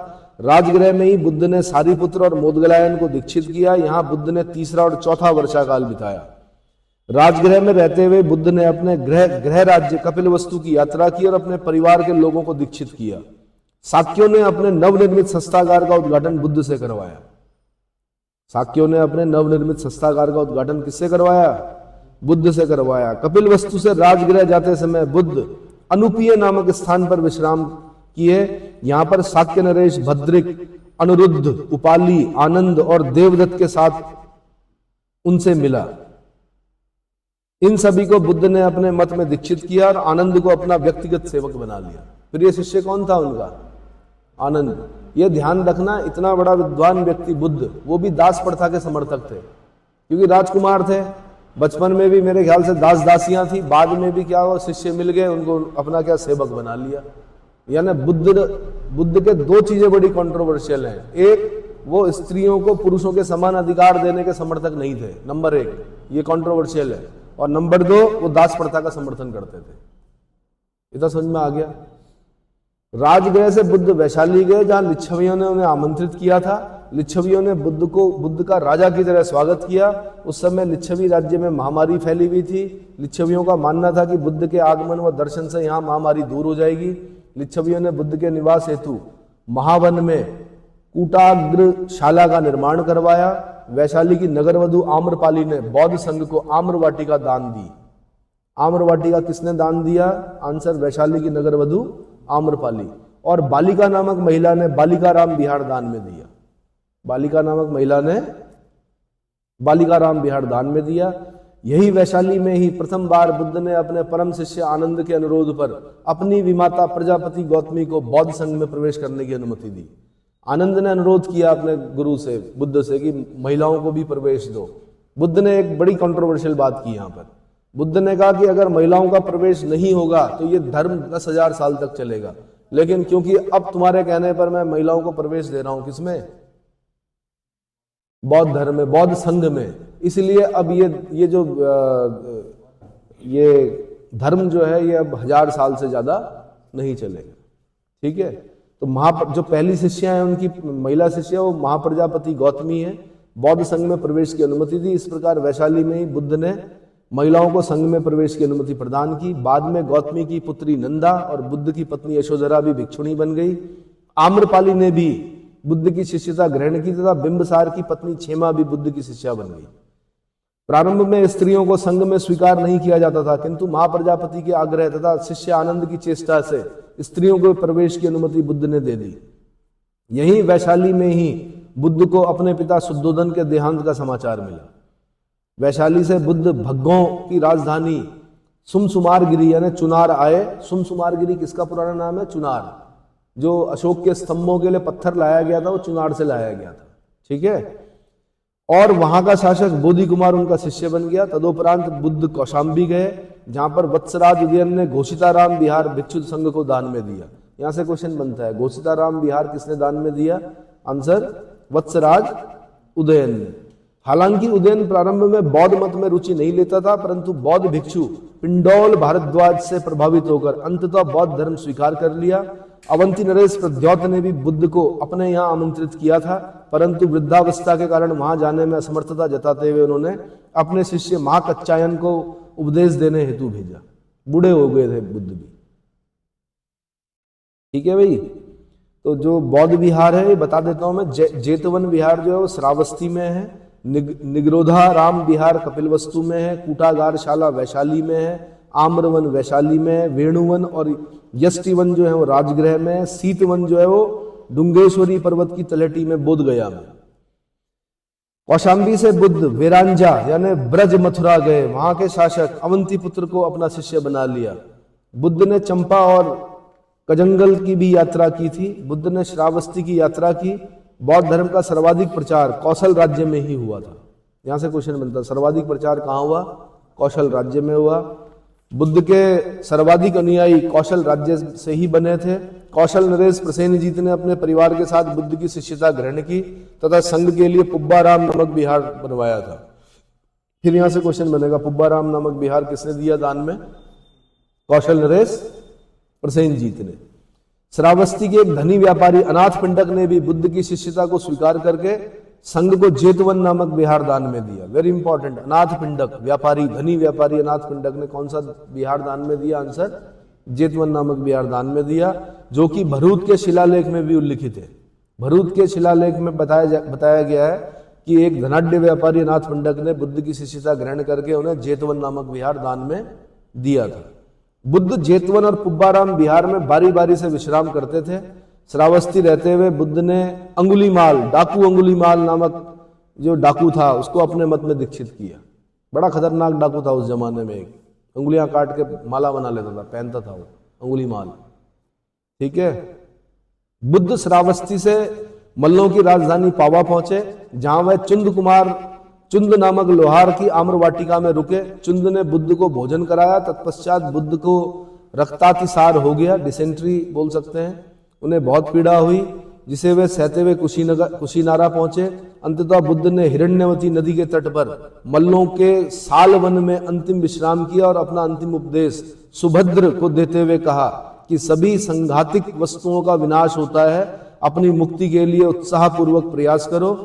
राजगृह में ही बुद्ध ने सारीपुत्र और मोदगलायन को दीक्षित किया। यहाँ बुद्ध ने 3रा और 4था वर्षा काल बिताया। राजगृह में रहते हुए बुद्ध ने अपने गृह राज्य कपिलवस्तु की यात्रा की और अपने परिवार के लोगों को दीक्षित किया। शाक्यों ने अपने नवनिर्मित शस्त्रागार का उद्घाटन बुद्ध से करवाया। शाक्यों ने अपने नवनिर्मित शस्त्रागार का उद्घाटन किससे करवाया? बुद्ध से करवाया। कपिलवस्तु से राजगृह जाते समय बुद्ध अनुपीय नामक स्थान पर विश्राम किए। यहां पर शाक्य नरेश, भद्रिक, अनिरुद्ध, उपाली, आनंद और देवदत्त के साथ उनसे मिला। इन सभी को बुद्ध ने अपने मत में दीक्षित किया और आनंद को अपना व्यक्तिगत सेवक बना लिया। प्रिय शिष्य कौन था उनका? आनंद। यह ध्यान रखना, इतना बड़ा विद्वान व्यक्ति बुद्ध, वो भी दास प्रथा के समर्थक थे, क्योंकि राजकुमार थे। बचपन में भी मेरे ख्याल से दास दासियां थी, बाद में भी क्या हुआ, शिष्य मिल गए, उनको अपना क्या सेवक बना लिया। यानी बुद्ध के 2 चीजें बड़ी कंट्रोवर्शियल हैं। एक, वो स्त्रियों को पुरुषों के समान अधिकार देने के समर्थक नहीं थे, नंबर 1, ये कंट्रोवर्शियल है। और नंबर 2, वो दास प्रथा का समर्थन करते थे। इतना समझ में आ गया। राजगृह से बुद्ध वैशाली गए, जहां लिच्छवियों ने उन्हें आमंत्रित किया था। लिच्छवियों ने बुद्ध का राजा की तरह स्वागत किया। उस समय लिच्छवी राज्य में महामारी फैली हुई थी। लिच्छवियों का मानना था कि बुद्ध के आगमन व दर्शन से यहाँ महामारी दूर हो जाएगी। लिच्छवियों ने बुद्ध के निवास हेतु महावन में कूटाग्रशाला का निर्माण करवाया। वैशाली की नगरवधु आम्रपाली ने बौद्ध संघ को आम्रवाटिका दान दी। आम्रवाटिका किसने दान दिया? आंसर, वैशाली की नगरवधु आम्रपाली। और बालिका नामक महिला ने बालिकाराम विहार दान में दिया। बालिका नामक महिला ने बालिकाराम विहार दान में दिया। यही वैशाली में ही प्रथम बार बुद्ध ने अपने परम शिष्य आनंद के अनुरोध पर अपनी विमाता प्रजापति गौतमी को बौद्ध संघ में प्रवेश करने की अनुमति दी। आनंद ने अनुरोध किया अपने गुरु से, बुद्ध से, कि महिलाओं को भी प्रवेश दो। बुद्ध ने एक बड़ी कंट्रोवर्शियल बात की यहाँ पर। बुद्ध ने कहा कि अगर महिलाओं का प्रवेश नहीं होगा तो ये धर्म 10,000 साल तक चलेगा, लेकिन क्योंकि अब तुम्हारे कहने पर मैं महिलाओं को प्रवेश दे रहा हूं, किसमें? बौद्ध धर्म में, बौद्ध संघ में, इसलिए अब ये जो ये धर्म जो है ये अब 1000 साल से ज्यादा नहीं चलेगा। ठीक है, तो जो पहली शिष्या है उनकी महिला शिष्या वो महाप्रजापति गौतमी है। बौद्ध संघ में प्रवेश की अनुमति दी। इस प्रकार वैशाली में ही बुद्ध ने महिलाओं को संघ में प्रवेश की अनुमति प्रदान की। बाद में गौतमी की पुत्री नंदा और बुद्ध की पत्नी यशोधरा भी भिक्षुणी बन गई। आम्रपाली ने भी बुद्ध की शिष्यता ग्रहण की तथा बिंबसार की पत्नी क्षेमा भी बुद्ध की शिष्या बन गई। प्रारंभ में स्त्रियों को संघ में स्वीकार नहीं किया जाता था, किंतु महाप्रजापति के आग्रह तथा शिष्य आनंद की चेष्टा से स्त्रियों को प्रवेश की अनुमति बुद्ध ने दे दी। यही वैशाली में ही बुद्ध को अपने पिता शुद्धोधन के देहांत का समाचार मिला। वैशाली से बुद्ध भग्गों की राजधानी सुमसुमारगिरी यानी चुनार आए। सुमसुमारगिरी किसका पुराना नाम है? चुनार। जो अशोक के स्तंभों के लिए पत्थर लाया गया था वो चुनार से लाया गया था। ठीक है, और वहां का शासक बोधि कुमार उनका शिष्य बन गया। तदोपरांत बुद्ध कौशाम्बी गए, जहां पर वत्सराज उदयन ने घोषिताराम विहार भिक्षु संघ को दान में दिया। यहां से क्वेश्चन बनता है, घोषिताराम विहार किसने दान में दिया? आंसर, वत्सराज उदयन ने। हालांकि उदयन प्रारंभ में बौद्ध मत में रुचि नहीं लेता था, परंतु बौद्ध भिक्षु पिंडौल भारद्वाज से प्रभावित होकर अंततः बौद्ध धर्म स्वीकार कर लिया। अवंती नरेश प्रद्योत ने भी बुद्ध को अपने यहाँ आमंत्रित किया था, परंतु वृद्धावस्था के कारण वहां जाने में असमर्थता जताते हुए उन्होंने अपने शिष्य महाकच्चायन को उपदेश देने हेतु भेजा। बूढ़े हो गए थे बुद्ध भी। ठीक है भाई, तो जो बौद्ध विहार है ये बता देता हूं मैं। जेतवन विहार जो है वो श्रावस्ती में है, निग्रोधा राम विहार कपिलवस्तु में है, कूटागारशाला वैशाली में है, आम्रवन वैशाली में है, वेणुवन और यष्टिवन जो है वो राजगृह में है, सीतवन जो है वो डुंगेश्वरी पर्वत की तलहटी में बोध गया में। कौशाम्बी से बुद्ध वेरांजा यानी ब्रज मथुरा गए। वहां के शासक अवंती पुत्र को अपना शिष्य बना लिया। बुद्ध ने चंपा और कजंगल की भी यात्रा की थी। बुद्ध ने श्रावस्ती की यात्रा की। बौद्ध धर्म का सर्वाधिक प्रचार कौशल राज्य में ही हुआ था। यहां से क्वेश्चन बनता है, सर्वाधिक प्रचार कहां हुआ? कौशल राज्य में हुआ। बुद्ध के सर्वाधिक अनुयायी कौशल राज्य से ही बने थे। कौशल नरेश प्रसेनजीत ने अपने परिवार के साथ बुद्ध की शिष्यता ग्रहण की तथा संघ के लिए पुब्बाराम नामक विहार बनवाया था। फिर यहां से क्वेश्चन बनेगा, पुब्बाराम नामक विहार किसने दिया दान में? कौशल नरेश प्रसेनजीत ने। श्रावस्ती के एक धनी व्यापारी अनाथ पिंडक ने भी बुद्ध की शिष्यता को स्वीकार करके संघ को जेतवन नामक विहार दान में दिया। वेरी इंपॉर्टेंट, अनाथ पिंडक व्यापारी, धनी व्यापारी अनाथ पिंडक ने कौन सा विहार दान में दिया? आंसर, जेतवन नामक विहार दान में दिया, जो कि भरूच के शिलालेख में भी उल्लिखित है। भरूच के शिलालेख में बताया गया है कि एक धनाढ्य व्यापारी अनाथ पिंडक ने बुद्ध की शिष्यता ग्रहण करके उन्हें जेतवन नामक विहार दान में दिया था। बुद्ध जेतवन और पुब्बाराम विहार में बारी बारी से विश्राम करते थे। श्रावस्ती रहते हुए बुद्ध ने अंगुलीमाल, डाकू अंगुलीमाल नामक जो डाकू था उसको अपने मत में दीक्षित किया। बड़ा खतरनाक डाकू था उस जमाने में, एक अंगुलियां काट के माला बना लेता था, पहनता था वो अंगुलीमाल। ठीक है, बुद्ध श्रावस्ती से मल्लों की राजधानी पावा पहुंचे, जहां वह चुंद नामक लोहार की आम्र वाटिका में रुके। चुंद ने बुद्ध को भोजन कराया। तत्पश्चात बुद्ध को रक्तातिसार हो गया, डिसेंट्री बोल सकते हैं। उन्हें बहुत पीड़ा हुई, जिसे वे सहते हुए कुशीनारा पहुंचे। अंततः बुद्ध ने हिरण्यवती नदी के तट पर मल्लों के साल वन में अंतिम विश्राम किया और अपना अंतिम उपदेश सुभद्र को देते हुए कहा कि सभी संघातिक वस्तुओं का विनाश होता है, अपनी मुक्ति के लिए उत्साहपूर्वक प्रयास करो।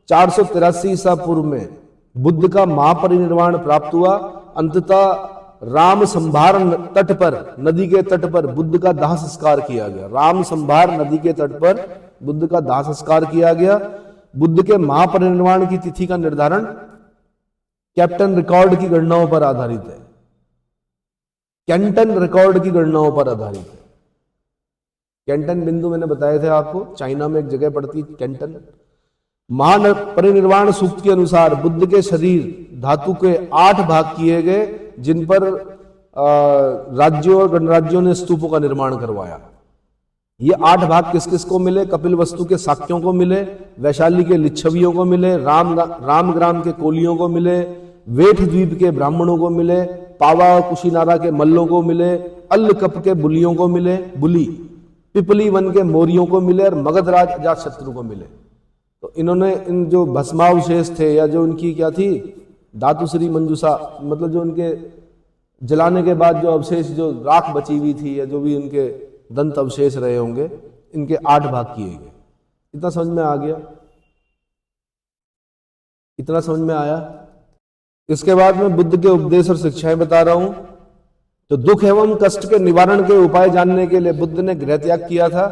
483 ईसा पूर्व में बुद्ध का महापरिनिर्वाण प्राप्त हुआ। अंततः राम संभार तट पर, नदी के तट पर बुद्ध का दाह संस्कार किया गया। राम संभार नदी के तट पर बुद्ध का दाह संस्कार किया गया। बुद्ध के महापरिनिर्वाण की तिथि का निर्धारण कैप्टन रिकॉर्ड की गणनाओं पर आधारित है। कैंटन रिकॉर्ड की गणनाओं पर आधारित है। कैंटन बिंदु मैंने बताए थे आपको, चाइना में एक जगह पड़ती कैंटन। महापरिनिर्वाण सूक्त के अनुसार बुद्ध के शरीर धातु के 8 भाग किए गए, जिन पर राज्यों और गणराज्यों ने स्तूपों का निर्माण करवाया। ये 8 भाग किस किस को मिले? कपिल वस्तु के शाक्यों को मिले, वैशाली के लिच्छवियों को मिले, रामग्राम के कोलियों को मिले, वेठ द्वीप के ब्राह्मणों को मिले, पावा और कुशीनारा के मल्लों को मिले, अल्लकप के बुलियों को मिले, बुली, पिपली वन के मोरियों को मिले और मगधराज अजातशत्रु को मिले। तो इन्होंने इन जो भस्मावशेष थे या जो उनकी क्या थी धातुश्री मंजूषा, मतलब जो उनके जलाने के बाद जो अवशेष, जो राख बची हुई थी या जो भी उनके दंत अवशेष रहे होंगे, इनके 8 भाग किए गए। इतना समझ में आ गया? इतना समझ में आया? इसके बाद में बुद्ध के उपदेश और शिक्षाएं बता रहा हूं। तो दुख एवं कष्ट के निवारण के उपाय जानने के लिए बुद्ध ने गृह त्याग किया था,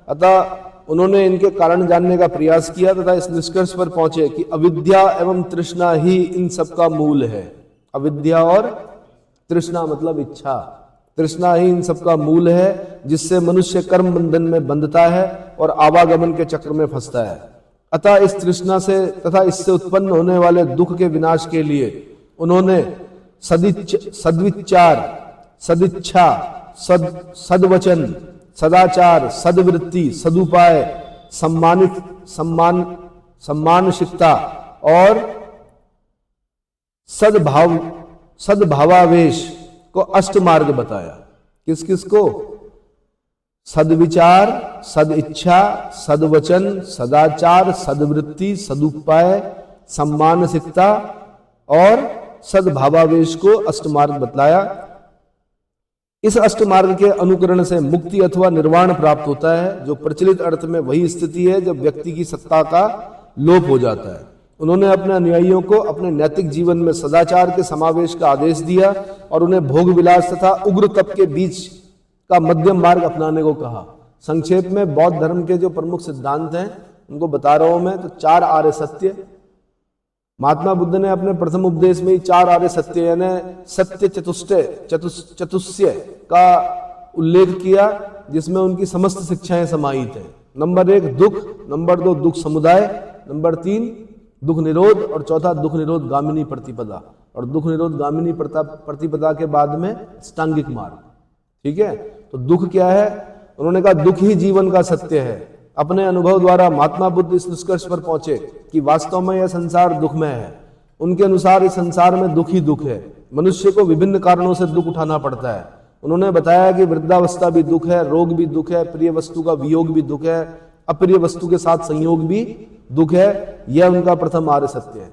अतः उन्होंने इनके कारण जानने का प्रयास किया तथा इस निष्कर्ष पर पहुंचे कि अविद्या एवं तृष्णा ही इन सब का मूल है। अविद्या और तृष्णा मतलब इच्छा, तृष्णा ही इन सब का मूल है, जिससे मनुष्य कर्म बंधन में बंधता है और आवागमन के चक्र में फंसता है। अतः इस तृष्णा से तथा इससे उत्पन्न होने वाले दुख के विनाश के लिए उन्होंने सद्विचार, सदिच्छा, सद्वचन, सदाचार, सद्वृत्ति, सदुपाय, सम्मानशिकता और सद्भावावेश को अष्टमार्ग बताया। किस किस को? सद्विचार, सदिच्छा, सद्वचन, सदाचार, सद्वृत्ति, सदुपाय, सम्मानसिकता और सद्भावावेश को अष्टमार्ग बतलाया। इस अष्टमार्ग के अनुकरण से मुक्ति अथवा निर्वाण प्राप्त होता है, जो प्रचलित अर्थ में वही स्थिति है जब व्यक्ति की सत्ता का लोप हो जाता है। उन्होंने अपने अनुयायियों को अपने नैतिक जीवन में सदाचार के समावेश का आदेश दिया और उन्हें भोग विलास तथा उग्र तप के बीच का मध्यम मार्ग अपनाने को कहा। संक्षेप में बौद्ध धर्म के जो प्रमुख सिद्धांत हैं उनको बता रहा हूं मैं। तो 4 आर्य सत्य, महात्मा बुद्ध ने अपने प्रथम उपदेश में ही 4 आर्य सत्य यानी सत्य चतुष्य का उल्लेख किया, जिसमें उनकी समस्त शिक्षाएं समाहित हैं। नंबर 1 दुख, नंबर 2 दुख समुदाय, नंबर 3 दुख निरोध और चौथा दुख निरोध गामिनी प्रतिपदा। और दुख निरोध गामिनी प्रतिपदा के बाद में अष्टांगिक मार्ग। ठीक है, तो दुख क्या है? उन्होंने कहा दुख ही जीवन का सत्य है। अपने अनुभव द्वारा महात्मा बुद्ध इस निष्कर्ष पर पहुंचे कि वास्तव में यह संसार दुखमय है। उनके अनुसार इस संसार में दुख ही दुख है। मनुष्य को विभिन्न कारणों से दुख उठाना पड़ता है। उन्होंने बताया कि वृद्धावस्था भी दुख है, रोग भी दुख है, प्रिय वस्तु का वियोग भी दुख है, अप्रिय वस्तु के साथ संयोग भी दुख है। यह उनका प्रथम आर्य सत्य है।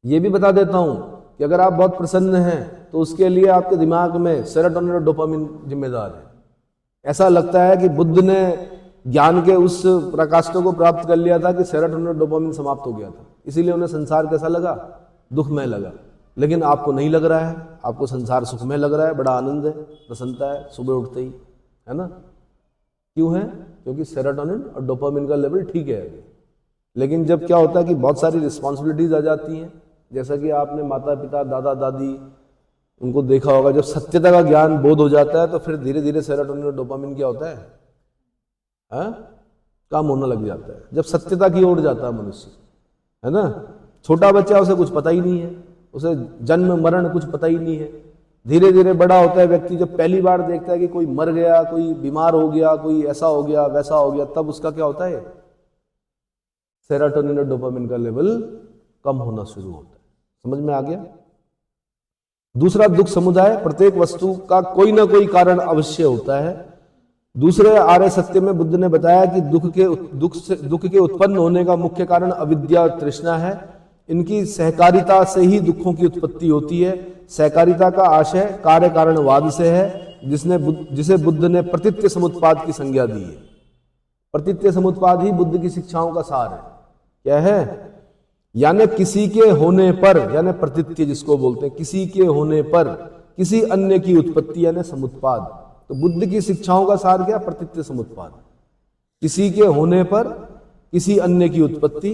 यह भी बता देता हूं कि अगर आप बहुत प्रसन्न हैं तो उसके लिए आपके दिमाग में सेरोटोनिन और डोपामिन जिम्मेदार है। ऐसा लगता है कि बुद्ध ने ज्ञान के उस प्रकाष्ठ को प्राप्त कर लिया था कि सेरोटोनिन और डोपामिन समाप्त हो गया था, इसीलिए उन्हें संसार कैसा लगा? दुखमय लगा। लेकिन आपको नहीं लग रहा है, आपको संसार सुखमय लग रहा है, बड़ा आनंद है, प्रसन्नता है सुबह उठते ही, है ना? क्यों है? क्योंकि सेरोटोनिन और डोपामिन का लेवल ठीक है अभी। लेकिन जब क्या होता है कि बहुत सारी रिस्पॉन्सिबिलिटीज आ जाती हैं, जैसा कि आपने माता पिता दादा दादी उनको देखा होगा, जब सत्यता का ज्ञान बोध हो जाता है तो फिर धीरे धीरे सेरोटोनिन और डोपामिन क्या होता है? काम होने लग जाता है। जब सत्यता की ओर जाता है मनुष्य, है ना? छोटा बच्चा, उसे कुछ पता ही नहीं है, उसे जन्म मरण कुछ पता ही नहीं है। धीरे धीरे बड़ा होता है व्यक्ति, जब पहली बार देखता है कि कोई मर गया, कोई बीमार हो गया, कोई ऐसा हो गया वैसा हो गया, तब उसका क्या होता है? सेरोटोनिन और डोपामिन का लेवल कम होना शुरू होता है। समझ में आ गया? दूसरा दुख समुदाय, प्रत्येक वस्तु का कोई ना कोई कारण अवश्य होता है। दूसरे आर्य सत्य में बुद्ध ने बताया कि दुख के उत्पन्न होने का मुख्य कारण अविद्या और तृष्णा है। इनकी सहकारिता से ही दुखों की उत्पत्ति होती है। सहकारिता का आशय कार्य कारणवाद से है, जिसे बुद्ध ने प्रतीत्य समुत्पाद की संज्ञा दी है। प्रतीत्य समुत्पाद ही बुद्ध की शिक्षाओं का सार है। क्या है? यानी किसी के होने पर, यानी प्रतीत्य जिसको बोलते हैं, किसी के होने पर किसी अन्य की उत्पत्ति यानी समुत्पाद। तो बुद्ध की शिक्षाओं का सार क्या? प्रतीत्य समुत्पाद। किसी के होने पर किसी अन्य की उत्पत्ति।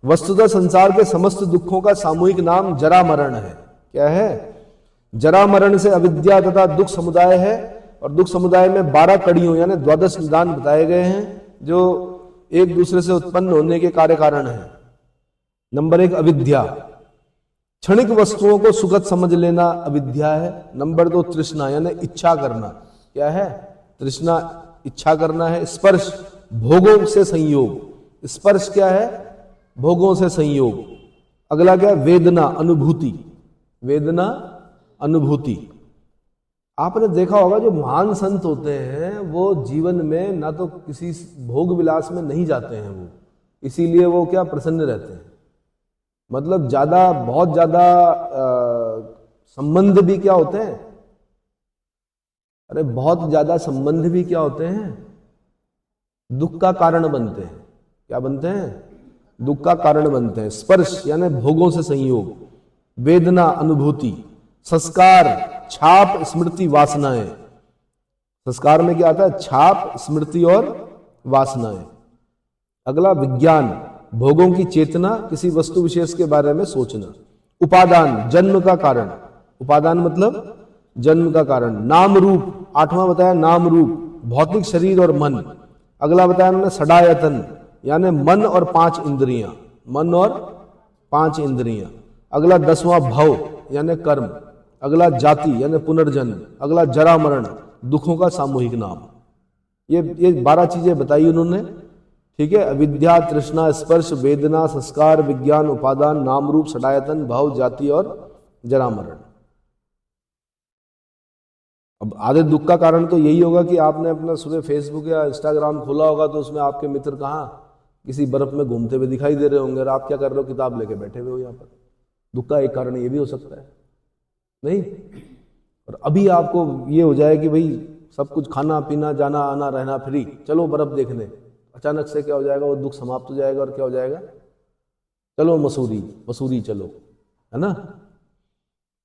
वस्तुतः संसार के समस्त दुखों का सामूहिक नाम जरा मरण है। क्या है? जरा मरण से अविद्या तथा दुख समुदाय है। और दुख समुदाय में 12 कड़ियों यानी 12 निदान बताए गए हैं, जो एक दूसरे से उत्पन्न होने के कार्य कारण है। नंबर 1 अविद्या, क्षणिक वस्तुओं को सुखद समझ लेना अविद्या है। नंबर 2 तृष्णा यानी इच्छा करना। क्या है? तृष्णा इच्छा करना है। स्पर्श भोगों से संयोग, स्पर्श क्या है? भोगों से संयोग। अगला क्या है? वेदना अनुभूति, वेदना अनुभूति। आपने देखा होगा जो महान संत होते हैं वो जीवन में ना तो किसी भोग विलास में नहीं जाते हैं, वो इसीलिए वो क्या प्रसन्न रहते हैं। मतलब ज्यादा, बहुत ज्यादा संबंध भी क्या होते हैं? अरे बहुत ज्यादा संबंध भी क्या होते हैं? दुख का कारण बनते हैं। क्या बनते हैं? दुख का कारण बनते हैं। स्पर्श यानी भोगों से संयोग, वेदना अनुभूति, संस्कार छाप स्मृति वासनाएं। संस्कार में क्या आता है? छाप स्मृति और वासनाएं। अगला विज्ञान भोगों की चेतना, किसी वस्तु विशेष के बारे में सोचना। उपादान जन्म का कारण, उपादान मतलब जन्म का कारण। नाम रूप, आठवां बताया नाम रूप, भौतिक शरीर और मन। अगला बताया हमने षडायतन यानी मन और 5 इंद्रियां, मन और 5 इंद्रियां। अगला 10वां भव यानी कर्म। अगला जाति यानी पुनर्जन्म। अगला जरा मरण, दुखों का सामूहिक नाम। ये 12 चीजें बताई उन्होंने, ठीक है। अविद्या, तृष्णा, स्पर्श, वेदना, संस्कार, विज्ञान, उपादान, नाम रूप, षडायतन, भव, जाति और जरा मरण। अब आधे दुख का कारण तो यही होगा कि आपने अपना सुबह फेसबुक या इंस्टाग्राम खोला होगा तो उसमें आपके मित्र कहाँ किसी बर्फ में घूमते हुए दिखाई दे रहे होंगे और आप क्या कर रहे हो? किताब लेके बैठे हुए हो यहाँ पर। दुख का एक कारण ये भी हो सकता है, नहीं? और अभी आपको ये हो जाए कि भाई सब कुछ खाना पीना जाना आना रहना फ्री, चलो बर्फ देखने, अचानक से क्या हो जाएगा? वो दुख समाप्त हो जाएगा और क्या हो जाएगा? चलो मसूरी, मसूरी चलो, है ना?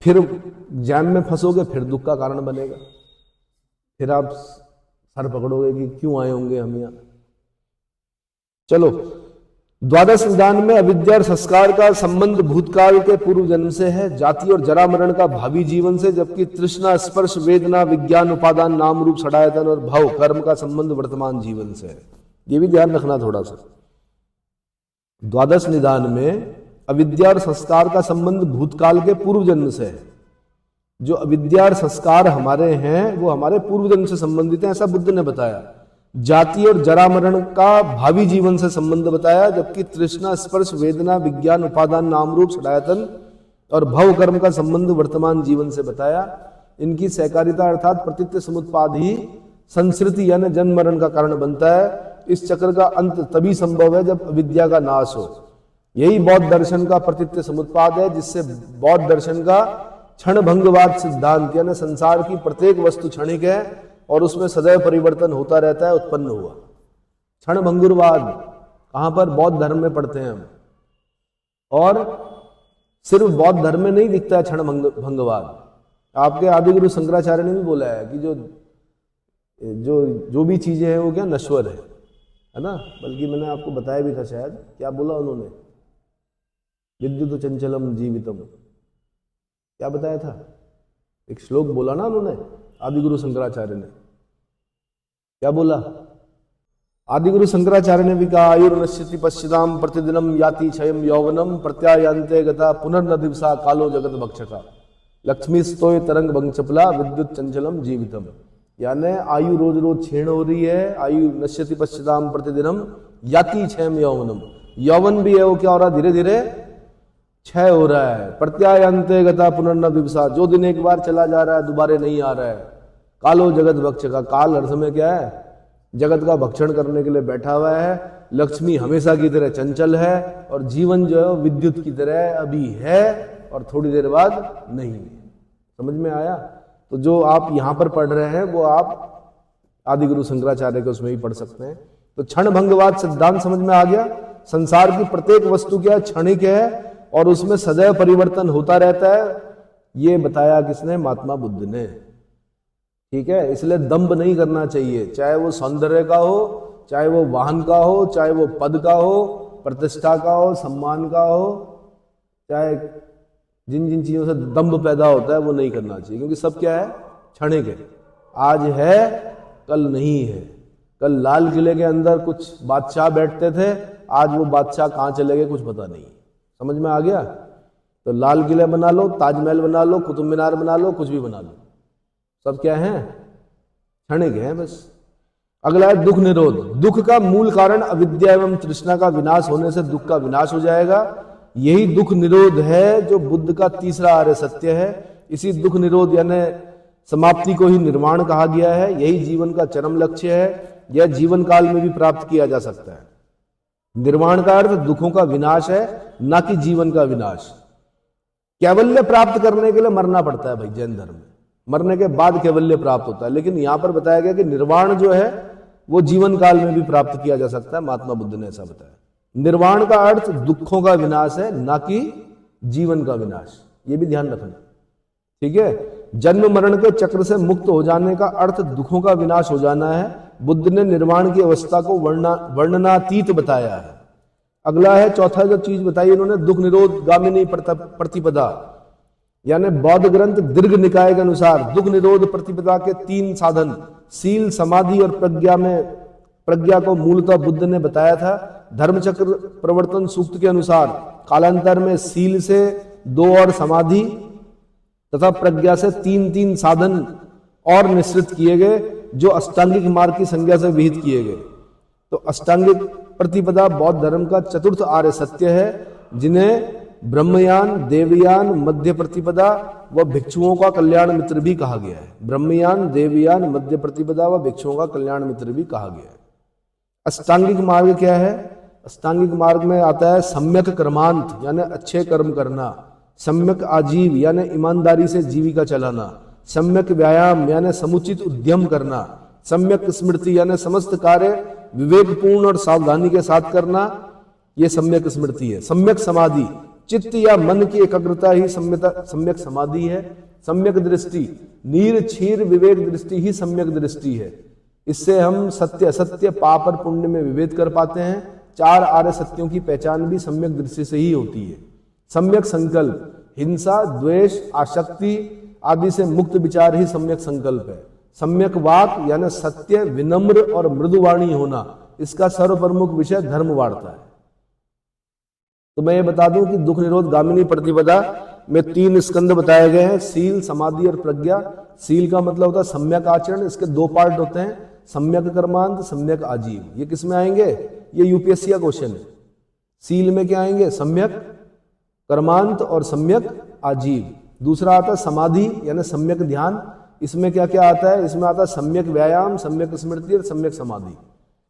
फिर जैम में फंसोगे, फिर दुख का कारण बनेगा। फिर आप सर पकड़ोगे कि क्यों आए होंगे हम यहाँ। चलो, द्वादश निदान में अविद्या और संस्कार का संबंध भूतकाल के पूर्व जन्म से है, जाति और जरा मरण का भावी जीवन से, जबकि तृष्णा, स्पर्श, वेदना, विज्ञान, उपादान, नाम रूप, षडायतन और भव कर्म का संबंध वर्तमान जीवन से है। ये भी ध्यान रखना थोड़ा सा। द्वादश निदान में अविद्या और संस्कार का संबंध भूतकाल के पूर्व जन्म से है। जो अविद्या और संस्कार हमारे हैं वो हमारे पूर्व जन्म से संबंधित हैं, ऐसा बुद्ध ने बताया। जाति और जरा मरण का भावी जीवन से संबंध बताया, जबकि तृष्णा, स्पर्श, वेदना, विज्ञान, उपादान, नाम रूप, षडायतन और भव कर्म का संबंध वर्तमान जीवन से बताया। इनकी सहकारिता अर्थात प्रतित्व समुत्पाद ही संस्कृति यानी जन्म मरण का कारण बनता है। इस चक्र का अंत तभी संभव है जब अविद्या का नाश हो। यही बौद्ध दर्शन का प्रतित्व समुत्पाद है, जिससे बौद्ध दर्शन का क्षण भंगवाद सिद्धांत यानी संसार की प्रत्येक वस्तु क्षणिक है और उसमें सदैव परिवर्तन होता रहता है, उत्पन्न हुआ। क्षण भंगुरवाद कहां पर? बौद्ध धर्म में पढ़ते हैं हम। और सिर्फ बौद्ध धर्म में नहीं दिखता है क्षण भंगवाद। आपके आदिगुरु शंकराचार्य ने भी बोला है कि जो भी चीजें हैं वो क्या नश्वर है ना? बल्कि मैंने आपको बताया भी था शायद, क्या बोला उन्होंने? विद्युत चंचलम जीवितम, क्या बताया था? एक श्लोक बोला ना उन्होंने, आदिगुरु शंकराचार्य ने। क्या बोला? आदिगुरु शंकराचार्य ने भी कहा, आयुर्नश्यति पश्चिदाम प्रतिदिनम याति क्षयम यौवनम प्रत्यायन्ते गता पुनर्न दिवसा कालो जगत भक्षका लक्ष्मी स्तोय तरंग भंगचपला विद्युत चंचलम जीवितम। यानी आयु रोज रोज क्षीण हो रही है। आयु नश्यति पश्चिदाम प्रतिदिनम याति क्षयम यौवनम, यौवन भी है वो क्या हो रहा है? धीरे धीरे क्षय हो रहा है। प्रत्यायन्ते गता पुनर्न दिवसा, जो दिन एक बार चला जा रहा है दोबारा नहीं आ रहा है। कालो जगत भक्षका, काल अर्थ में क्या है? जगत का भक्षण करने के लिए बैठा हुआ है। लक्ष्मी हमेशा की तरह चंचल है और जीवन जो है विद्युत की तरह अभी है और थोड़ी देर बाद नहीं है। समझ में आया? तो जो आप यहां पर पढ़ रहे हैं वो आप आदिगुरु शंकराचार्य के उसमें भी पढ़ सकते हैं। तो क्षण भंगवाद सिद्धांत समझ में आ गया। संसार की प्रत्येक वस्तु क्या क्षणिक है और उसमें सदैव परिवर्तन होता रहता है। ये बताया किसने? महात्मा बुद्ध ने। ठीक है, इसलिए दंभ नहीं करना चाहिए, चाहे वो सौंदर्य का हो, चाहे वो वाहन का हो, चाहे वो पद का हो, प्रतिष्ठा का हो, सम्मान का हो, चाहे जिन जिन चीजों से दंभ पैदा होता है वो नहीं करना चाहिए, क्योंकि सब क्या है? क्षणिक है। आज है कल नहीं है। कल लाल किले के अंदर कुछ बादशाह बैठते थे, आज वो बादशाह कहां चले गए कुछ पता नहीं। समझ में आ गया? तो लाल किले बना लो, ताजमहल बना लो, कुतुब मीनार बना लो, कुछ भी बना लो, सब क्या है? क्षणिक है बस। अगला है दुख निरोध। दुख का मूल कारण अविद्या एवं तृष्णा का विनाश होने से दुख का विनाश हो जाएगा। यही दुख निरोध है जो बुद्ध का तीसरा आर्य सत्य है। इसी दुख निरोध यानी समाप्ति को ही निर्वाण कहा गया है। यही जीवन का चरम लक्ष्य है। यह जीवन काल में भी प्राप्त किया जा सकता है। निर्वाण का अर्थ दुखों का विनाश है, ना कि जीवन का विनाश। कैवल्य प्राप्त करने के लिए मरना पड़ता है भाई, जैन धर्म में मरने के बाद कैवल्य प्राप्त होता है। लेकिन यहां पर बताया गया कि निर्वाण जो है वो जीवन काल में भी प्राप्त किया जा सकता है। महात्मा बुद्ध ने ऐसा बताया। निर्वाण का अर्थ दुखों का विनाश है, ना कि जीवन का विनाश। ये भी ध्यान रखना, ठीक है। जन्म मरण के चक्र से मुक्त हो जाने का अर्थ दुखों का विनाश हो जाना है। बुद्ध ने निर्वाण की अवस्था को वर्णनातीत बताया है। अगला है चौथा जो चीज बताई उन्होंने, दुख निरोध गामिनी प्रतिपदा, यानी बौद्ध ग्रंथ दीर्घ निकाय के अनुसार दुख निरोध प्रतिपदा के 3 साधन सील, समाधि और प्रज्ञा को मूलतः बुद्ध ने बताया था। धर्मचक्र प्रवर्तन सूक्त के अनुसार कालांतर में सील से 2 और समाधि तथा प्रज्ञा से 3 साधन और निश्चित किए गए, जो अष्टांगिक मार्ग की संज्ञा से विहित किए गए। तो अष्टांगिक प्रतिपदा बौद्ध धर्म का चतुर्थ आर्य सत्य है, जिन्हें ब्रह्मयान, देवयान, मध्य प्रतिपदा व भिक्षुओं का कल्याण मित्र भी कहा गया है। ब्रह्मयान, देवयान, मध्य प्रतिपदा व भिक्षुओं का कल्याण मित्र भी कहा गया है। अष्टांगिक मार्ग क्या है? अष्टांगिक मार्ग में आता है सम्यक कर्मांत यानी अच्छे कर्म करना, सम्यक आजीव यानी ईमानदारी से जीविका चलाना, सम्यक व्यायाम यानी समुचित उद्यम करना, सम्यक स्मृति यानी समस्त कार्य विवेकपूर्ण और सावधानी के साथ करना, यह सम्यक स्मृति है। सम्यक समाधि, चित्त या मन की एकाग्रता ही सम्यक समाधि है। सम्यक दृष्टि, नीर क्षीर विवेक दृष्टि ही सम्यक दृष्टि है। इससे हम सत्य असत्य, पाप और पुण्य में विवेद कर पाते हैं। 4 आर्य सत्यों की पहचान भी सम्यक दृष्टि से ही होती है। सम्यक संकल्प, हिंसा, द्वेष, आसक्ति आदि से मुक्त विचार ही सम्यक संकल्प है। सम्यक वाक यानी सत्य, विनम्र और मृदुवाणी होना, इसका सर्वप्रमुख विषय धर्म वार्ता है। तो मैं ये बता दूं कि दुख निरोध गामिनी प्रतिपदा में 3 स्कंद बताए गए हैं, सील, समाधि और प्रज्ञा। सील का मतलब होता है सम्यक आचरण। इसके 2 पार्ट होते हैं, सम्यक कर्मांत, सम्यक आजीव। ये किस में आएंगे? ये यूपीएससी का क्वेश्चन है। सील में क्या आएंगे? सम्यक कर्मांत और सम्यक आजीव। दूसरा आता है समाधि यानी सम्यक ध्यान। इसमें क्या क्या आता है? इसमें आता है सम्यक व्यायाम, सम्यक स्मृति और सम्यक समाधि।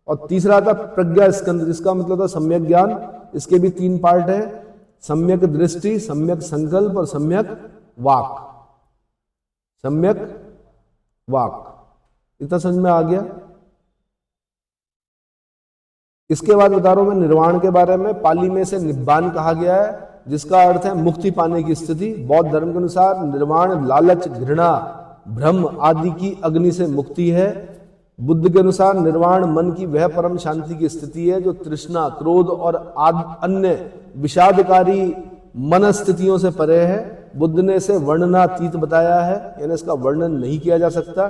और तीसरा आता है प्रज्ञा स्कंद, जिसका मतलब है सम्यक ज्ञान। इसके भी 3 पार्ट है, सम्यक दृष्टि, सम्यक संकल्प और सम्यक वाक। सम्यक वाक, इतना समझ में आ गया? इसके बाद बता रहा हूं मैं निर्वाण के बारे में। पाली में से निब्बान कहा गया है, जिसका अर्थ है मुक्ति पाने की स्थिति। बौद्ध धर्म के अनुसार निर्वाण लालच, घृणा, भ्रम आदि की अग्नि से मुक्ति है। बुद्ध के अनुसार निर्वाण मन की वह परम शांति की स्थिति है जो तृष्णा, क्रोध और अन्य विषादकारी मन स्थितियों से परे है। बुद्ध ने इसे वर्णनातीत बताया है, यानी इसका वर्णन नहीं किया जा सकता।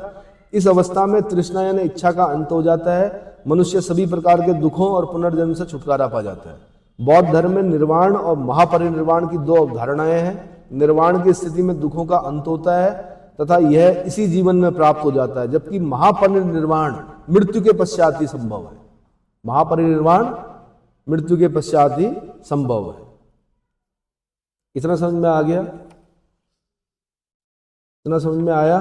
इस अवस्था में तृष्णा यानी इच्छा का अंत हो जाता है। मनुष्य सभी प्रकार के दुखों और पुनर्जन्म से छुटकारा पा जाता है। बौद्ध धर्म में निर्वाण और महापरिनिर्वाण की 2 अवधारणाएं हैं। निर्वाण की स्थिति में दुखों का अंत होता है तथा यह इसी जीवन में प्राप्त हो जाता है, जबकि महापरिनिर्वाण मृत्यु के पश्चात ही संभव है। महापरिनिर्वाण मृत्यु के पश्चात ही संभव है। इतना समझ में आ गया? इतना समझ में आया?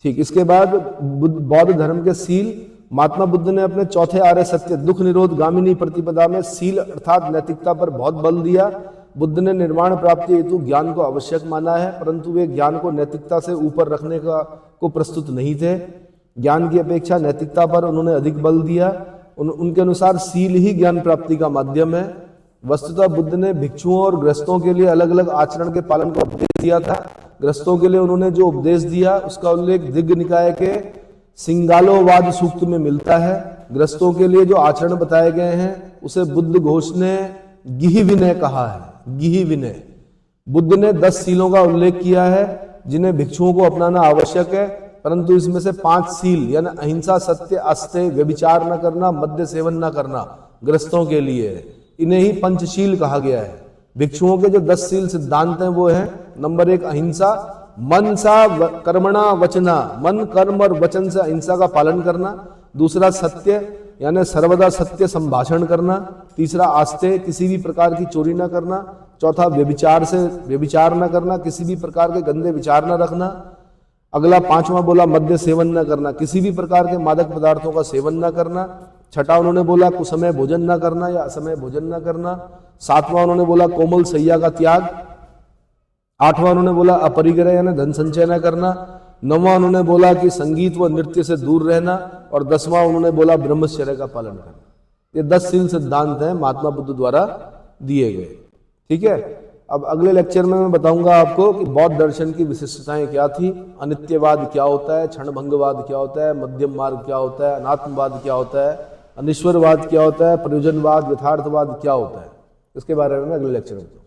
ठीक। इसके बाद बौद्ध धर्म के सील। महात्मा बुद्ध ने अपने चौथे आर्य सत्य दुख निरोध गामिनी प्रतिपदा में सील अर्थात नैतिकता पर बहुत बल दिया। बुद्ध ने निर्वाण प्राप्ति हेतु ज्ञान को आवश्यक माना है, परंतु वे ज्ञान को नैतिकता से ऊपर रखने को प्रस्तुत नहीं थे। ज्ञान की अपेक्षा नैतिकता पर उन्होंने अधिक बल दिया। उनके अनुसार सील ही ज्ञान प्राप्ति का माध्यम है। वस्तुतः बुद्ध ने भिक्षुओं और गृहस्थों के लिए अलग अलग आचरण के पालन का उपदेश दिया था। गृहस्थों के लिए उन्होंने जो उपदेश दिया उसका उल्लेख दिग्ग निकाय के सिंगालोवाद सूक्त में मिलता है। गृहस्थों के लिए जो आचरण बताए गए हैं उसे बुद्ध घोष ने गिहि विनय कहा है। गिहि विनय। बुद्ध ने 10 सीलों का उल्लेख किया है जिन्हें भिक्षुओं को अपनाना आवश्यक है, परंतु इसमें से 5 सील यानी अहिंसा, सत्य, अस्तेय, व्यभिचार न करना, मद्य सेवन न करना गृहस्थों के लिए है। इन्हें ही पंचशील कहा गया है। भिक्षुओं के जो 10 सील सिद्धांत हैं वो है, नंबर 1 अहिंसा, मन सा कर्मणा वचना, मन, कर्म और वचन से अहिंसा का पालन करना। दूसरा सत्य यानी सर्वदा सत्य संभाषण करना, तीसरा आस्ते किसी भी प्रकार की चोरी ना करना, चौथा व्यभिचार न करना, किसी भी प्रकार के गंदे विचार न रखना। अगला पांचवा बोला मद्य सेवन न करना, किसी भी प्रकार के मादक पदार्थों का सेवन न करना। छठा उन्होंने बोला कुसमय भोजन न करना या असमय भोजन न करना। सातवां उन्होंने बोला कोमल सैया का त्याग। आठवां उन्होंने बोला अपरिग्रह यानी धन संचय न करना। नौवां उन्होंने बोला कि संगीत व नृत्य से दूर रहना। और 10वां उन्होंने बोला ब्रह्मचर्य का पालन करना। ये 10 शील सिद्धांत हैं महात्मा बुद्ध द्वारा दिए गए। ठीक है, अब अगले लेक्चर में मैं बताऊंगा आपको कि बौद्ध दर्शन की विशिष्टताएं क्या थी, अनित्यवाद क्या होता है, क्षणभंगवाद क्या होता है, मध्यम मार्ग क्या होता है, अनात्मवाद क्या होता है, अनिश्वरवाद क्या होता है, प्रयोजनवाद, यथार्थवाद क्या होता है, इसके बारे में मैं अगले लेक्चर में बताऊंगा।